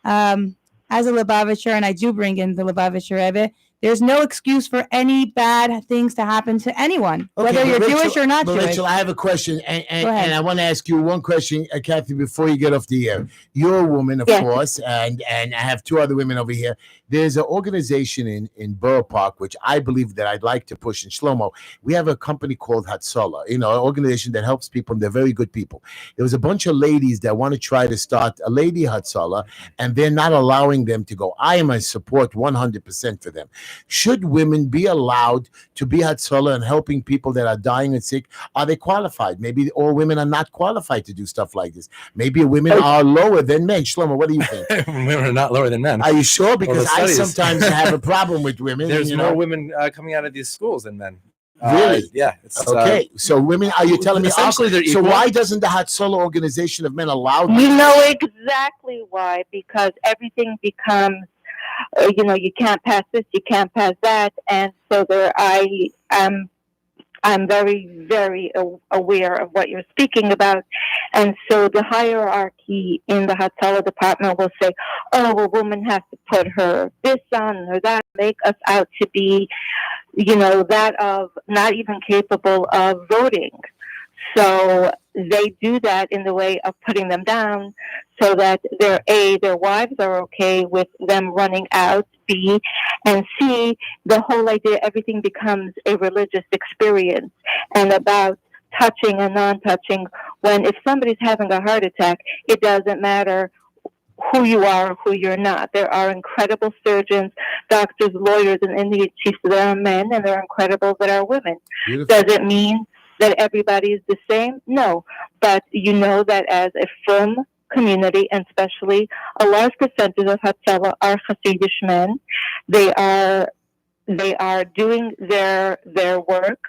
as a Lubavitcher, and I do bring in the Lubavitcher Rebbe, there's no excuse for any bad things to happen to anyone, whether you're Jewish or not Jewish. Rachel, I have a question, and I want to ask you one question, Kathy, before you get off the air. You're a woman, of course, and I have 2 other women over here. There's an organization in Borough Park, which I believe that I'd like to push in Shlomo. We have a company called Hatzalah, an organization that helps people, and they're very good people. There was a bunch of ladies that want to try to start a lady Hatzalah, and they're not allowing them to go. I am a support 100% for them. Should women be allowed to be Hatzalah and helping people that are dying and sick? Are they qualified? Maybe all women are not qualified to do stuff like this. Maybe women are lower than men. Shlomo, what do you think? Women are not lower than men. Are you sure? Because I sometimes have a problem with women. There's more women coming out of these schools than men. Really? Yeah. It's, okay. So women, are you telling me? Essentially, they're so equal. why doesn't the Hatzalah organization of men allow them? You know exactly why. Because everything becomes, you can't pass this, you can't pass that, and so I'm very, very aware of what you're speaking about. And so the hierarchy in the Hatzalah department will say, oh, a woman has to put her this on or that, make us out to be, that of not even capable of voting. So they do that in the way of putting them down so that their wives are okay with them running out, B, and C, the whole idea, everything becomes a religious experience and about touching and non-touching, when if somebody's having a heart attack, it doesn't matter who you are or who you're not. There are incredible surgeons, doctors, lawyers, and Indian chiefs that are men, and there are incredible that are women. Beautiful. Does it mean that everybody is the same? No. But you know that as a firm community, and especially a large percentage of Hatzalah are Hasidic men, they are doing their work,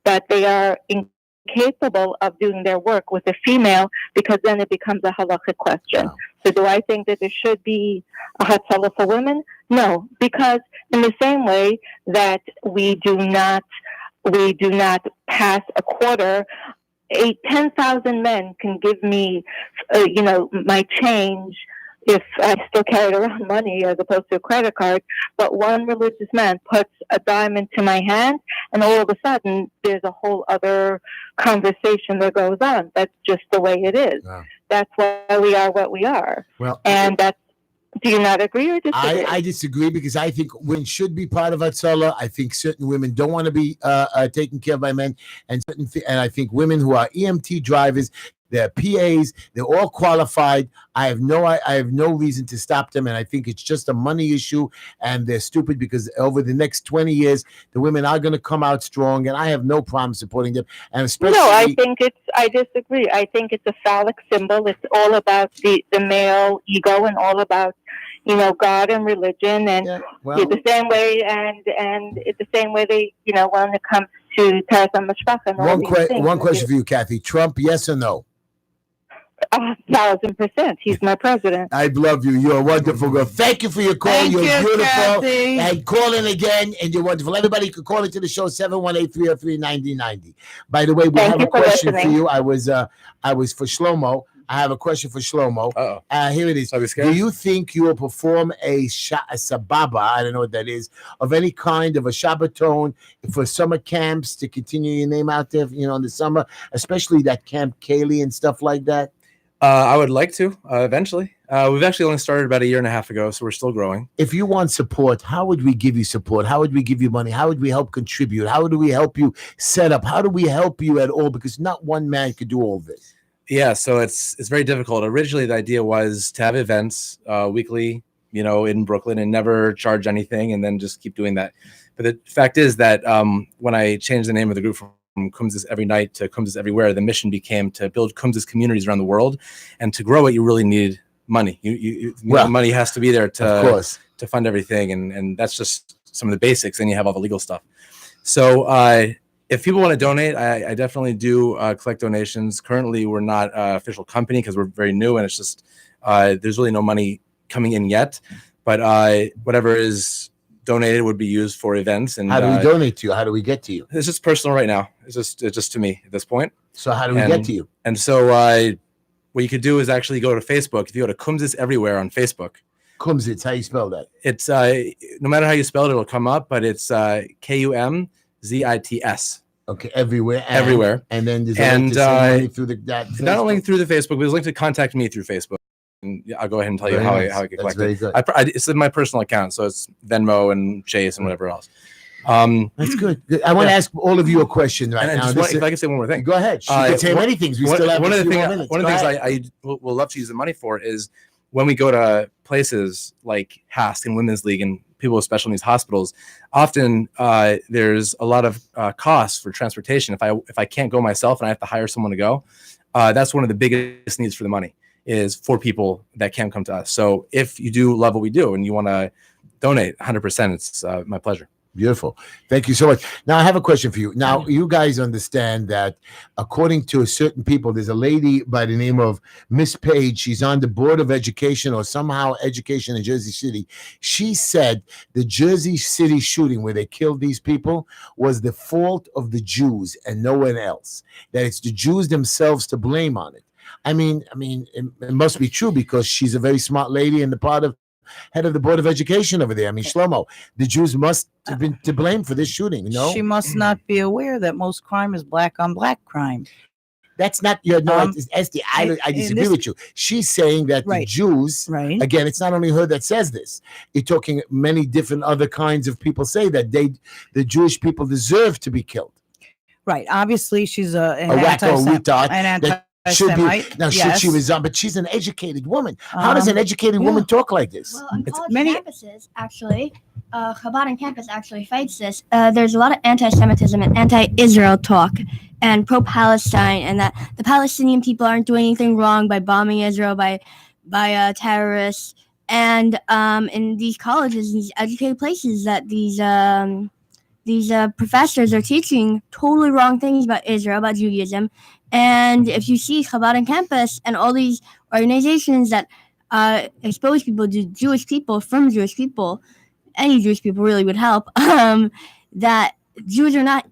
but they are incapable of doing their work with a female, because then it becomes a halachic question. Wow. So do I think that there should be a Hatzalah for women? No, because in the same way that we do not pass a quarter, 10,000 men can give me, my change if I still carried around money as opposed to a credit card. But one religious man puts a dime into my hand, and all of a sudden there's a whole other conversation that goes on. That's just the way it is. Wow. That's why we are what we are. Well, and that's. Do you not agree or disagree? I disagree, because I think women should be part of Hatzalah. I think certain women don't want to be taken care of by men, and I think women who are EMT drivers, they're PAs, they're all qualified. I have no reason to stop them, and I think it's just a money issue, and they're stupid, because over the next 20 years, the women are going to come out strong, and I have no problem supporting them. And especially, no, I disagree. I think it's a phallic symbol. It's all about the male ego and all about, God and religion, and the same way, and it's the same way they, when it comes to Taras HaMashpach and all these things. One question for you, Kathy. Trump, yes or no? 1,000%. He's my president. I love you. You're a wonderful girl. Thank you for your call. Thank You're you, beautiful. Kathy. And call in again, and you're wonderful. Everybody could call into the show 718-303-9090. By the way, we Thank have you a for question for listening. you. I was for Shlomo. I have a question for Shlomo. Here it is. So Do you think you will perform a sababa, I don't know what that is, of any kind of a Shabbaton for summer camps to continue your name out there, in the summer, especially that Camp Kaylee and stuff like that? I would like to eventually. We've actually only started about 1.5 years ago, so we're still growing. If you want support, how would we give you support? How would we give you money? How would we help contribute? How do we help you set up? How do we help you at all? Because not one man could do all this. Yeah, so it's very difficult. Originally, the idea was to have events weekly, in Brooklyn, and never charge anything, and then just keep doing that. But the fact is that when I changed the name of the group from Kumzis Every Night to Kumzis Everywhere, the mission became to build Kumzis communities around the world, and to grow it, you really need money. Money has to be there to fund everything, and that's just some of the basics. And you have all the legal stuff. So if people want to donate, I definitely do collect donations. Currently, we're not an official company because we're very new, and it's just there's really no money coming in yet. But whatever is donated would be used for events. And how do we donate to you? How do we get to you? It's just personal right now. It's just to me at this point. So how do we get to you? And so what you could do is actually go to Facebook. If you go to Kumzis Everywhere on Facebook. Kumzits, how you spell that? It's no matter how you spell it, it'll come up, but it's KUMZITS. Okay, everywhere. And then there's a link to send money through that not only through the Facebook, but there's a link to contact me through Facebook. And I'll go ahead and tell you how I can collect it. Good. It's in my personal account, so it's Venmo and Chase and whatever else. That's good. I want to ask all of you a question right now. If I can say one more thing. Go ahead. You can say many things. We still have one a of the few things. more minutes. One of the things I will love to use the money for is when we go to places like HASC and Women's League and people with special needs hospitals. Often there's a lot of costs for transportation. If I can't go myself and I have to hire someone to go, that's one of the biggest needs for the money is for people that can't come to us. So if you do love what we do and you want to donate 100%, it's my pleasure. Beautiful. Thank you so much. Now, I have a question for you. Now, you guys understand that according to certain people, there's a lady by the name of Miss Page. She's on the Board of Education or somehow education in Jersey City. She said the Jersey City shooting where they killed these people was the fault of the Jews and no one else, that it's the Jews themselves to blame on it. I mean, it must be true because she's a very smart lady and the part of head of the Board of Education over there. I mean, Shlomo, the Jews must have been to blame for this shooting, no? She must not be aware that most crime is black on black crime. That's not your Esty. I disagree with you. She's saying that the Jews, again, it's not only her that says this. You're talking many different other kinds of people say that the Jewish people deserve to be killed. Right. Obviously, she's a wacko retard. Should be now. Yes. Should she resign? But she's an educated woman. How does an educated woman talk like this? Well, on college campuses, actually, Chabad on campus actually fights this. There's a lot of anti-Semitism and anti-Israel talk and pro-Palestine, and that the Palestinian people aren't doing anything wrong by bombing Israel by terrorists. And in these colleges, these educated places, that these professors are teaching totally wrong things about Israel, about Judaism. And if you see Chabad on campus and all these organizations that expose people to Jewish people from Jewish people, any Jewish people really would help, that Jews are not,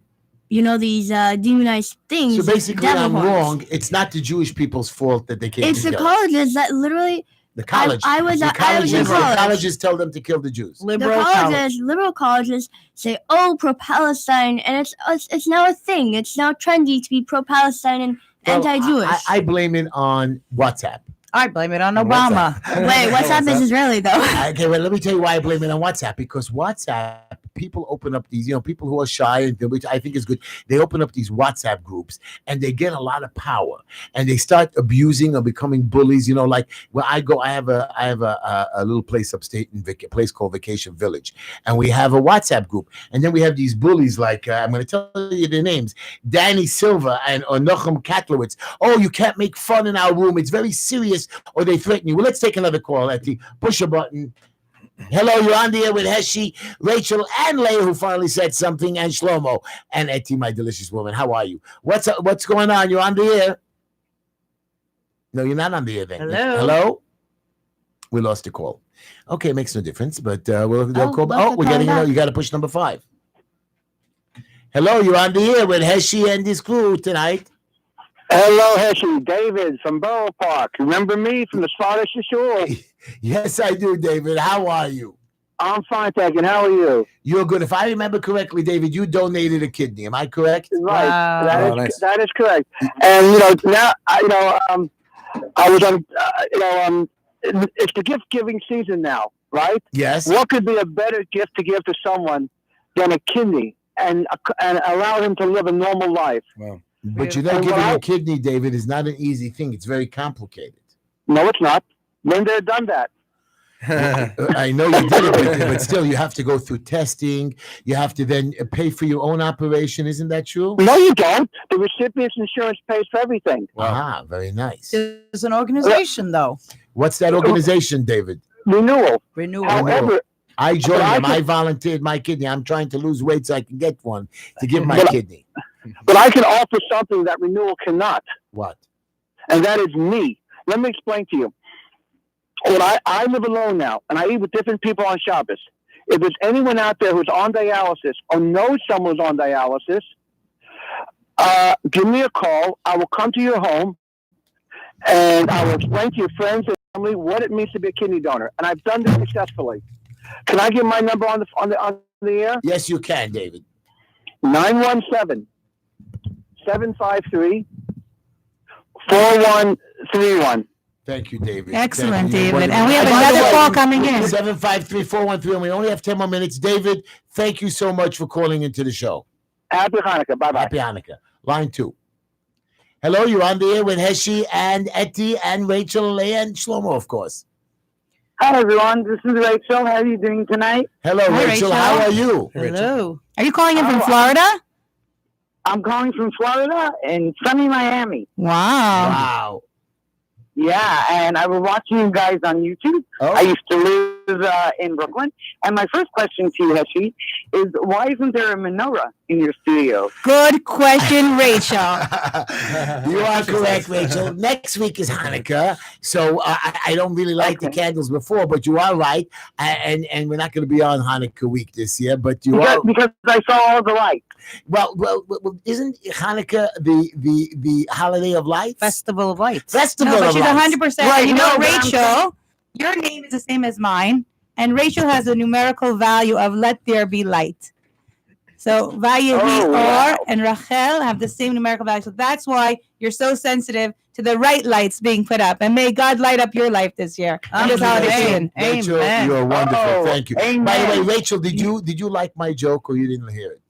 these demonized things. So basically, I'm wrong. It's not the Jewish people's fault that they can't. It's the colleges that literally. The college. I was in college. The colleges tell them to kill the Jews. Liberal colleges say, "Oh, pro-Palestine," and it's now a thing. It's now trendy to be pro-Palestine and anti-Jewish. I blame it on WhatsApp. I blame it on Obama. Wait, WhatsApp is Israeli though. Okay, well, let me tell you why I blame it on WhatsApp. Because WhatsApp, people open up these, people who are shy, which I think is good. They open up these WhatsApp groups and they get a lot of power and they start abusing or becoming bullies. Like where I go, I have a little place upstate in a place called Vacation Village, and we have a WhatsApp group. And then we have these bullies like I'm going to tell you their names: Danny Silva or Nochem Katlowitz. Oh, you can't make fun in our room. It's very serious. Or they threaten you. Well, let's take another call, Etty. Push a button. Hello, you're on the air with Heshy, Rachel, and Leah, who finally said something, and Shlomo, and Etty, my delicious woman. How are you? What's going on? You're on the air. No, you're not on the air then. Hello? Hello? We lost the call. Okay, makes no difference, but they'll call. they'll Oh, we're call getting, back. you got to push number 5. Hello, you're on the air with Heshy and his crew tonight. Hello, Heshy. David from Borough Park. Remember me from the Scottish Shore? Yes, I do, David. How are you? I'm fine, thank you. How are you? You're good. If I remember correctly, David, you donated a kidney. Am I correct? Right. Wow. Nice. That is correct. And now I was on. It's the gift giving season now, right? Yes. What could be a better gift to give to someone than a kidney and allow him to live a normal life? Wow. But you know, And giving what a kidney, David, is not an easy thing. It's very complicated. No, it's not. When they've done that. I know you did it, but still, you have to go through testing. You have to then pay for your own operation. Isn't that true? No, you don't. The recipient's insurance pays for everything. Aha, very nice. There's an organization, though. What's that organization, David? Renewal. Renewal. However, I joined But I them. I can- volunteered my kidney. I'm trying to lose weight so I can get one to give my But- kidney. but I can offer something that Renewal cannot. What? And that is me. Let me explain to you. When I live alone now, and I eat with different people on Shabbos. If there's anyone out there who's on dialysis or knows someone who's on dialysis, give me a call. I will come to your home, and I will explain to your friends and family what it means to be a kidney donor. And I've done this successfully. Can I give my number on the air? Yes, you can, David. 917-753-4131. Thank you, David. Excellent, Thank you. David. And we have by the another way, call coming in. 753-413, and we only have 10 more minutes. David, thank you so much for calling into the show. Happy Hanukkah. Bye-bye. Happy Hanukkah. Line 2. Hello, you're on the air with Heshy and Etty and Rachel, Leah, and Shlomo, of course. Hi, everyone. This is Rachel. How are you doing tonight? Hello, Hi, Rachel. Rachel. How are you? Hello. Are you calling in from Oh, Florida? I'm calling from Florida in sunny Miami. Wow. Wow. Yeah, and I was watching you guys on YouTube. Oh. I used to live in Brooklyn. And my first question to you, Heshy, is why isn't there a menorah in your studio? Good question, Rachel. You are correct, Rachel. Next week is Hanukkah, so I don't really light the candles before, but you are right, and we're not going to be on Hanukkah week this year, but you are. Because I saw all the lights. Well, isn't Hanukkah the holiday of lights? Festival of Lights. Festival No, but of she's lights. 100%. Right, You know, no, but I'm Rachel, your name is the same as mine, and Rachel has a numerical value of let there be light. So Vayehi Oh, wow. Or and Rachel have the same numerical value. So that's why you're so sensitive to the right lights being put up. And may God light up your life this year on this holiday season. Rachel, Amen. you're wonderful. Oh, Thank you. By the amen. way, Rachel, did you like my joke or you didn't hear it?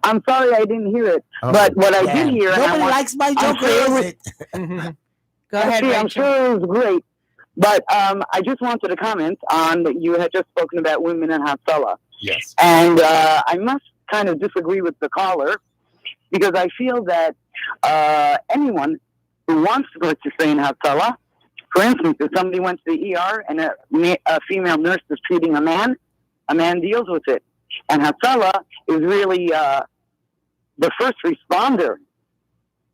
I'm sorry I didn't hear it. Oh, but what I yeah. did hear... and I Nobody want- likes my I'm joke, sure or it is it? Go ahead, I'm Rachel. sure it was great. But I just wanted to comment on that you had just spoken about women in Hatzalah. Yes. And I must kind of disagree with the caller because I feel that anyone who wants to participate in Hatzalah, for instance, if somebody went to the ER and a female nurse is treating a man deals with it. And Hatzalah is really the first responder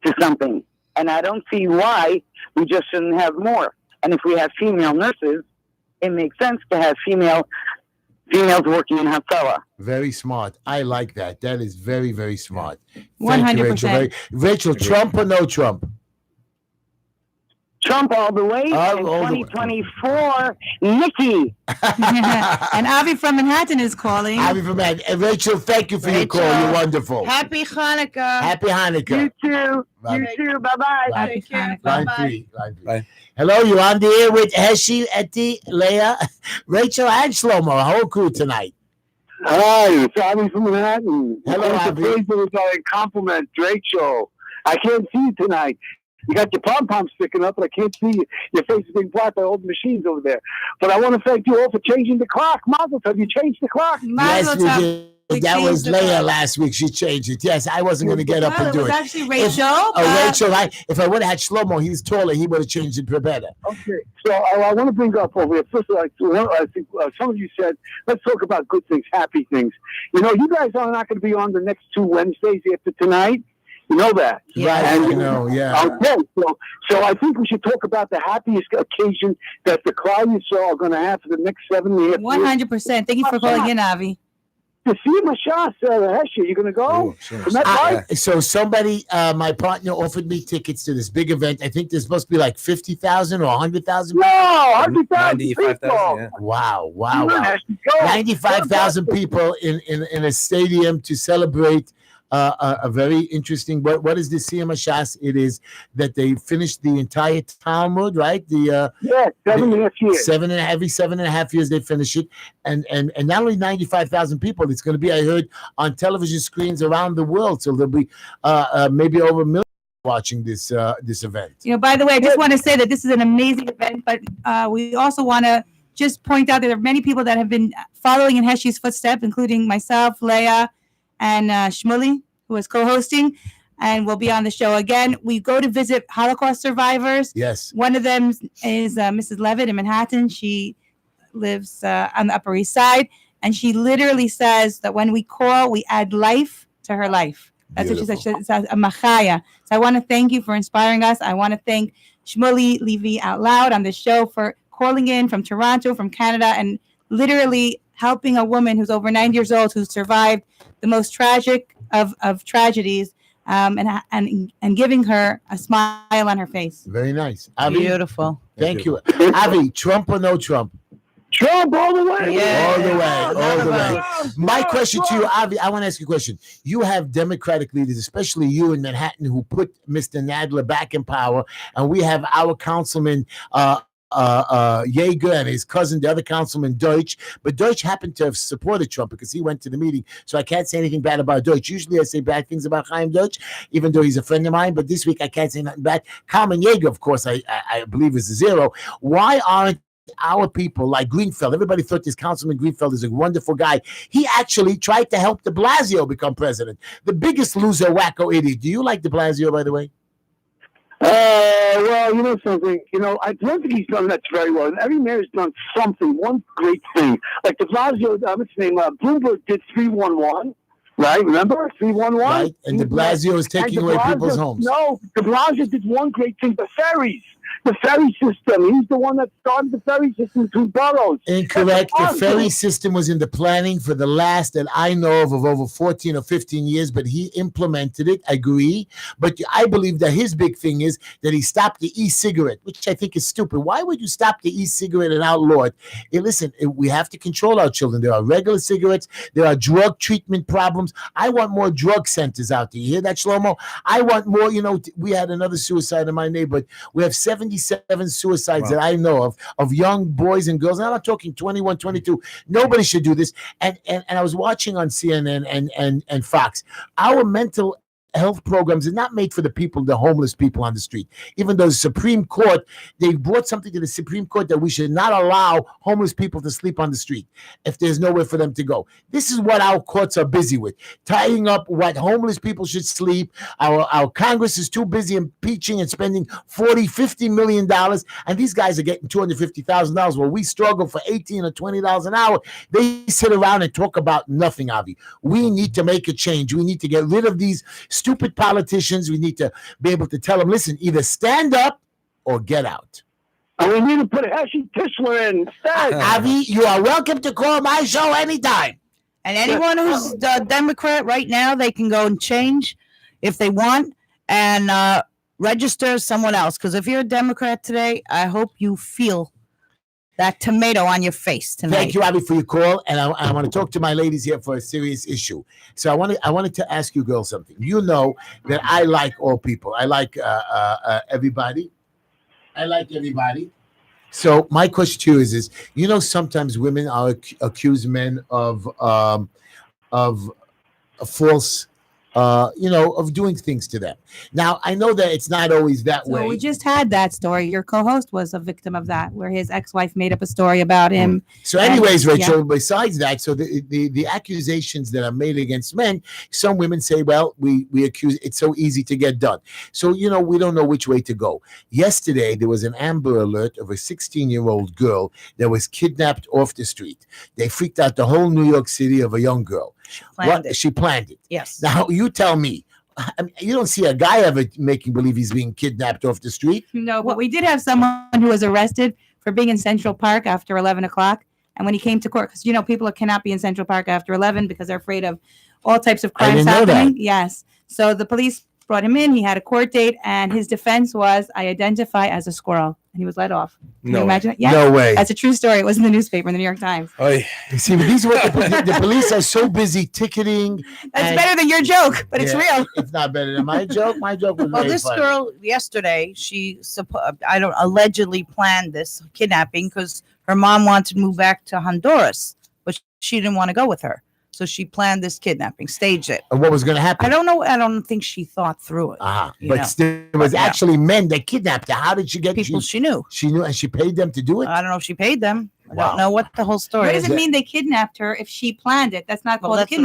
to something. And I don't see why we just shouldn't have more. And if we have female nurses, it makes sense to have females working in Hatzalah. Very smart. I like that. That is very, very smart. Thank you, 100%. Rachel, Trump or no Trump? Trump all the way. All in the way. 2024, Nikki. And Avi from Manhattan is calling. Avi from Manhattan. Rachel, thank you for your call. You're wonderful. Happy Hanukkah. Happy Hanukkah. You too. Bye. You too. Bye-bye. Bye. Happy Hanukkah. Line Bye-bye. 3. Line 3. Bye. Hello, you're on the air with Heshy, Etty, Leah, Rachel, and Shlomo, our whole crew tonight. Hi, it's Avi from Manhattan. Hello, Avi. I compliment Rachel. I can't see you tonight. You got your pom-poms sticking up, but I can't see you. Your face is being blocked by all the machines over there. But I want to thank you all for changing the clock. Mazel tov, you changed the clock. Mazel Yes, we tov. did. We That was changed the Leah clock. last week. She changed it. Yes, I wasn't going to get up Well, and it do was it. actually Rachel. Rachel, if I would have had Shlomo, he's taller, he would have changed it better. Okay, so I want to bring up over here. First of all, I think some of you said, let's talk about good things, happy things. You know, you guys are not going to be on the next 2 Wednesdays after tonight. You know that. Right, And, I know, yeah. Okay, so I think we should talk about the happiest occasion that the Claudius are going to have for the next 7 years. 100%. Thank you for calling in, Avi. To see Mashas, Heshy, you going to go? So somebody, my partner offered me tickets to this big event. I think there's supposed to be like 50,000 or 100,000. No, 100,000 95,000. Yeah. Wow. Come on, Heshy, go. 95,000 people in a stadium to celebrate a very interesting. What is the Siyam Hashas? It is that they finished the entire Talmud, right? The 7.5 years. 7.5 years they finish it, and not only 95,000 people. It's going to be, I heard, on television screens around the world. So there'll be maybe over 1 million watching this event. You know, by the way, I just want to say that this is an amazing event, but we also want to just point out that there are many people that have been following in Heshy's footsteps, including myself, Leah, and Shmuley, who is co-hosting, and will be on the show again. We go to visit Holocaust survivors. Yes. One of them is Mrs. Levitt in Manhattan. She lives on the Upper East Side, and she literally says that when we call, we add life to her life. That's Beautiful. what she said. She says a machaya. So I want to thank you for inspiring us. I want to thank Shmuley Levy out loud on the show for calling in from Toronto, from Canada, and literally helping a woman who's over 90 years old who survived the most tragic of tragedies, and giving her a smile on her face. Very nice. Avi, Beautiful. thank you. Avi, Trump or no Trump? Trump all the way. Yeah. All the way. My question to you, Avi, I want to ask you a question. You have Democratic leaders, especially you in Manhattan, who put Mr. Nadler back in power, and we have our councilman, Yeager, and his cousin, the other councilman, Deutsch. But Deutsch happened to have supported Trump because he went to the meeting. So I can't say anything bad about Deutsch. Usually I say bad things about Chaim Deutsch, even though he's a friend of mine. But this week I can't say nothing bad. Carmen Yeager, of course, I believe is a zero. Why aren't our people like Greenfield? Everybody thought this Councilman Greenfield is a wonderful guy. He actually tried to help de Blasio become president. The biggest loser, wacko idiot. Do you like de Blasio, by the way? Well, you know something. You know, I don't think he's done that very well. And every mayor's done something, one great thing. Like de Blasio, what's his name? Bloomberg did 311, right? Remember 311? Right. And de Blasio is taking away people's homes. No, de Blasio did one great thing: the ferries. The ferry system. He's the one that started the ferry system through boroughs. Incorrect. The ferry system was in the planning for the last that I know of over 14 or 15 years, but he implemented it. I agree. But I believe that his big thing is that he stopped the e-cigarette, which I think is stupid. Why would you stop the e-cigarette and outlaw it? Hey, listen, we have to control our children. There are regular cigarettes. There are drug treatment problems. I want more drug centers out there. You hear that, Shlomo? I want more. You know, we had another suicide in my neighborhood. We have 77 suicides that I know of young boys and girls. And I'm not talking 21, 22. Nobody should do this. And I was watching on CNN and Fox. Our mental health programs are not made for the people, the homeless people on the street. Even though the Supreme Court, they brought something to the Supreme Court that we should not allow homeless people to sleep on the street if there's nowhere for them to go. This is what our courts are busy with, tying up what homeless people should sleep. Our Congress is too busy impeaching and spending $40-50 million, and these guys are getting $250,000 while we struggle for $18 or $20 an hour. They sit around and talk about nothing, Avi. We need to make a change. We need to get rid of these stupid politicians. We need to be able to tell them, listen, either stand up or get out. And we need to put Heshy Tischler in instead. Avi, you are welcome to call my show anytime. And anyone who's a Democrat right now, they can go and change if they want and register someone else. Because if you're a Democrat today, I hope you feel that tomato on your face tonight. Thank you, Abby, for your call. And I want to talk to my ladies here for a serious issue. So I wanted to ask you girls something. You know that I like all people. I like everybody. I like everybody. So my question to you is you know, sometimes women are accuse men of false, of doing things to them. Now, I know that it's not always that way. We just had that story. Your co-host was a victim of that, where his ex-wife made up a story about him. So anyways, Rachel, besides that, so the accusations that are made against men, some women say, well, we accuse, it's so easy to get done. So, you know, we don't know which way to go. Yesterday, there was an Amber Alert of a 16-year-old girl that was kidnapped off the street. They freaked out the whole New York City of a young girl. She planned it. Yes. Now, you tell me, I mean, you don't see a guy ever making believe he's being kidnapped off the street. No, but we did have someone who was arrested for being in Central Park after 11 o'clock. And when he came to court, because, people cannot be in Central Park after 11 because they're afraid of all types of crimes didn't know that. happening. Yes. So the police brought him in. He had a court date, and his defense was, I identify as a squirrel. And he was let off. Can you imagine it? Yes. No way. That's a true story. It was in the newspaper, in the New York Times. Oy. You see, but these are what the police are so busy ticketing. That's better than your joke, but it's real. It's not better than my joke. My joke was Well, very this funny. girl yesterday, she allegedly planned this kidnapping because her mom wanted to move back to Honduras, but she didn't want to go with her. So she planned this kidnapping, staged it. And what was going to happen? I don't know. I don't think she thought through it. But there was actually men that kidnapped her. How did she get people she knew? She knew, and she paid them to do it. I don't know if she paid them. I don't know what the whole story What is. does it mean they kidnapped her if she planned it? That's not called a that's what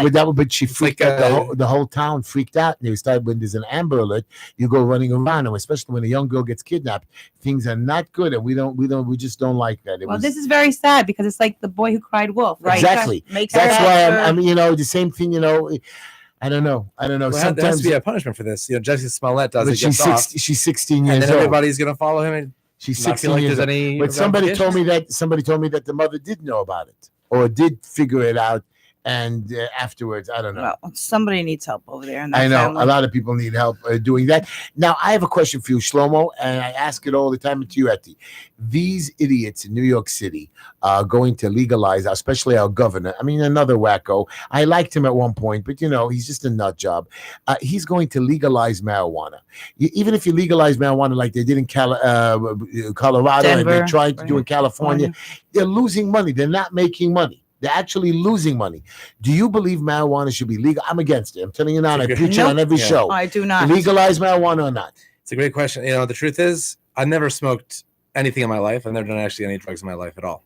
kidnapping. But she freaked out. The whole town freaked out. They started when there's an Amber Alert, you go running around, and especially when a young girl gets kidnapped, things are not good, and we just don't like that. This is very sad because it's like the boy who cried wolf, right? Exactly. That's why I'm the same thing. I don't know. Well, there has Sometimes to be a punishment for this. Jesse Smollett does but it. Gets off, she's 16 years and then old. everybody's gonna follow him. And She's not 16 feel like years there's old. any But somebody told me that the mother did know about it or did figure it out, and afterwards, I don't know. Well, somebody needs help over there. In that I know family. a lot of people need help doing that. Now, I have a question for you, Shlomo, and I ask it all the time to you, Etty. These idiots in New York City are going to legalize, especially our governor. I mean, another wacko. I liked him at one point, but he's just a nut job. He's going to legalize marijuana. Even if you legalize marijuana like they did in Colorado, Denver, and they tried to do in California, they're losing money. They're not making money. They're actually losing money. Do you believe marijuana should be legal? I'm against it. I'm telling you now. I preach it on every show. I do not. Legalize marijuana or not? It's a great question. The truth is, I've never smoked anything in my life. I've never done actually any drugs in my life at all.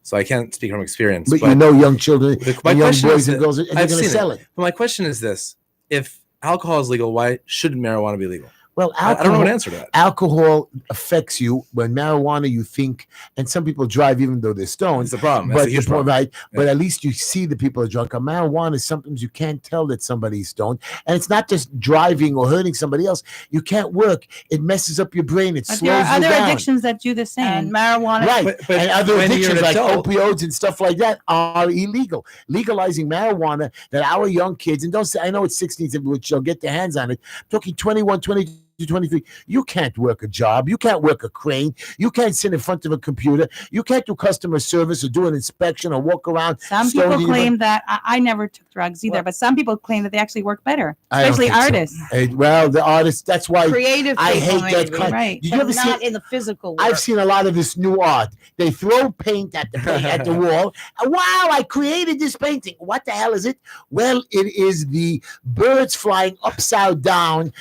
So I can't speak from experience. But young children, my young question boys is and girls, and they're I've going to seen sell it. But my question is this: if alcohol is legal, why shouldn't marijuana be legal? Well, I don't know what answer to that. Alcohol affects you. When marijuana, you think, and some people drive even though they're stoned. It's the problem. But That's a huge problem. right. Yeah. But at least you see the people are drunk. On marijuana, sometimes you can't tell that somebody's stoned, and it's not just driving or hurting somebody else. You can't work. It messes up your brain. It But slows there are other you down. addictions that do the same. And marijuana. Right, But and other when you're addictions an like adult- opioids and stuff like that are illegal. Legalizing marijuana that our young kids, and don't say, I know it's 16, which they'll get their hands on it. I'm talking 21, 22, 23. You can't work a job. You can't work a crane. You can't sit in front of a computer. You can't do customer service or do an inspection or walk around. Some people claim that I never took drugs either, but some people claim that they actually work better, I don't especially think so. artists. Well, the artists, that's why Creative I people, hate that maybe, kind. right. Did you ever see not in the physical work. I've seen a lot of this new art. They throw paint at the wall. Wow, I created this painting. What the hell is it? Well, it is the birds flying upside down,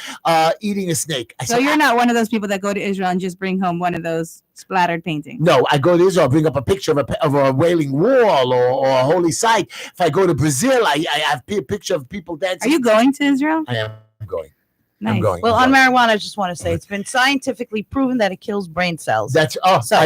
eating a snake. I So said, you're not one of those people that go to Israel and just bring home one of those splattered paintings. no, I go to Israel, bring up a picture of a wailing wall or a holy site. If I go to Brazil, I have a picture of people dancing. Are you going to Israel? I am going. Nice. I'm going. Well, I'm on going. marijuana, I just want to say it's been scientifically proven that it kills brain cells. I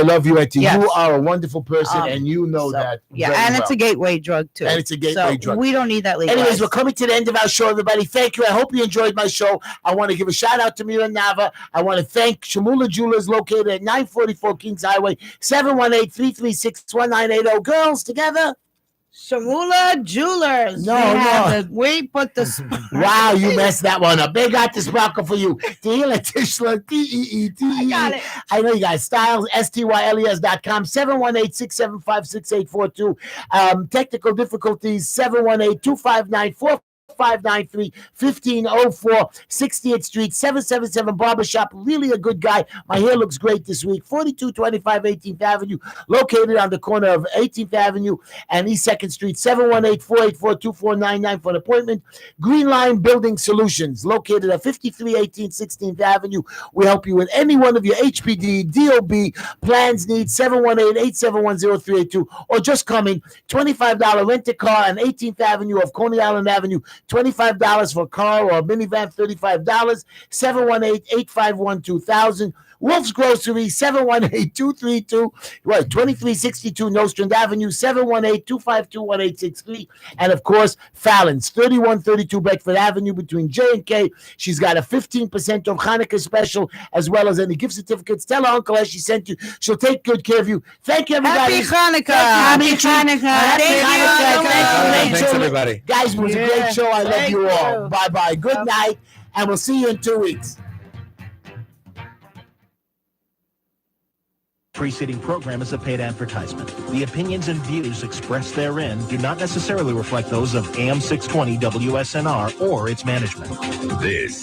love you, Etty. Yes. You are a wonderful person, and you know so, that. Yeah, very and it's well. a gateway drug too. And it's a gateway So drug. We don't need that legalized. Anyways, we're coming to the end of our show, everybody. Thank you. I hope you enjoyed my show. I want to give a shout out to Mira Nava. I want to thank Shamula Jewelers, located at 944 Kings Highway, 718-336-1980. Girls, together. Shamula Jewelers. No. We put the. Wow, you messed that one up. They got the sparkle for you. Tehila Tishla, T-E-E-T-E. I got it. I know you guys. Styles, STYLES.com, 718-675-6842. Technical difficulties, 718-259-4593, 1504 68th Street, 777 Barbershop. Really a good guy. My hair looks great this week. 4225 18th Avenue, located on the corner of 18th Avenue and East 2nd Street, 718-484-2499 for an appointment. Green Line Building Solutions, located at 5318 16th Avenue. We help you with any one of your HPD, DOB plans needs, 718-871-0382, or just come in. $25 rent a car on 18th Avenue of Coney Island Avenue. $25 for a car or a minivan, $35. 718-851-2000. Wolf's Grocery, 718-232-2362 Nostrand Avenue, 718-252-1863. And, of course, Fallon's, 3132 Bedford Avenue between J and K. She's got a 15% off Hanukkah special as well as any gift certificates. Tell her Uncle Heshy sent you. She'll take good care of you. Thank you, everybody. Happy Hanukkah. Happy Hanukkah. Thanks, everybody. Guys, it was a great show. I love Thank you all. you. Bye-bye. Good night, and we'll see you in 2 weeks. Preceding program is a paid advertisement. The opinions and views expressed therein do not necessarily reflect those of AM 620 WSNR or its management. This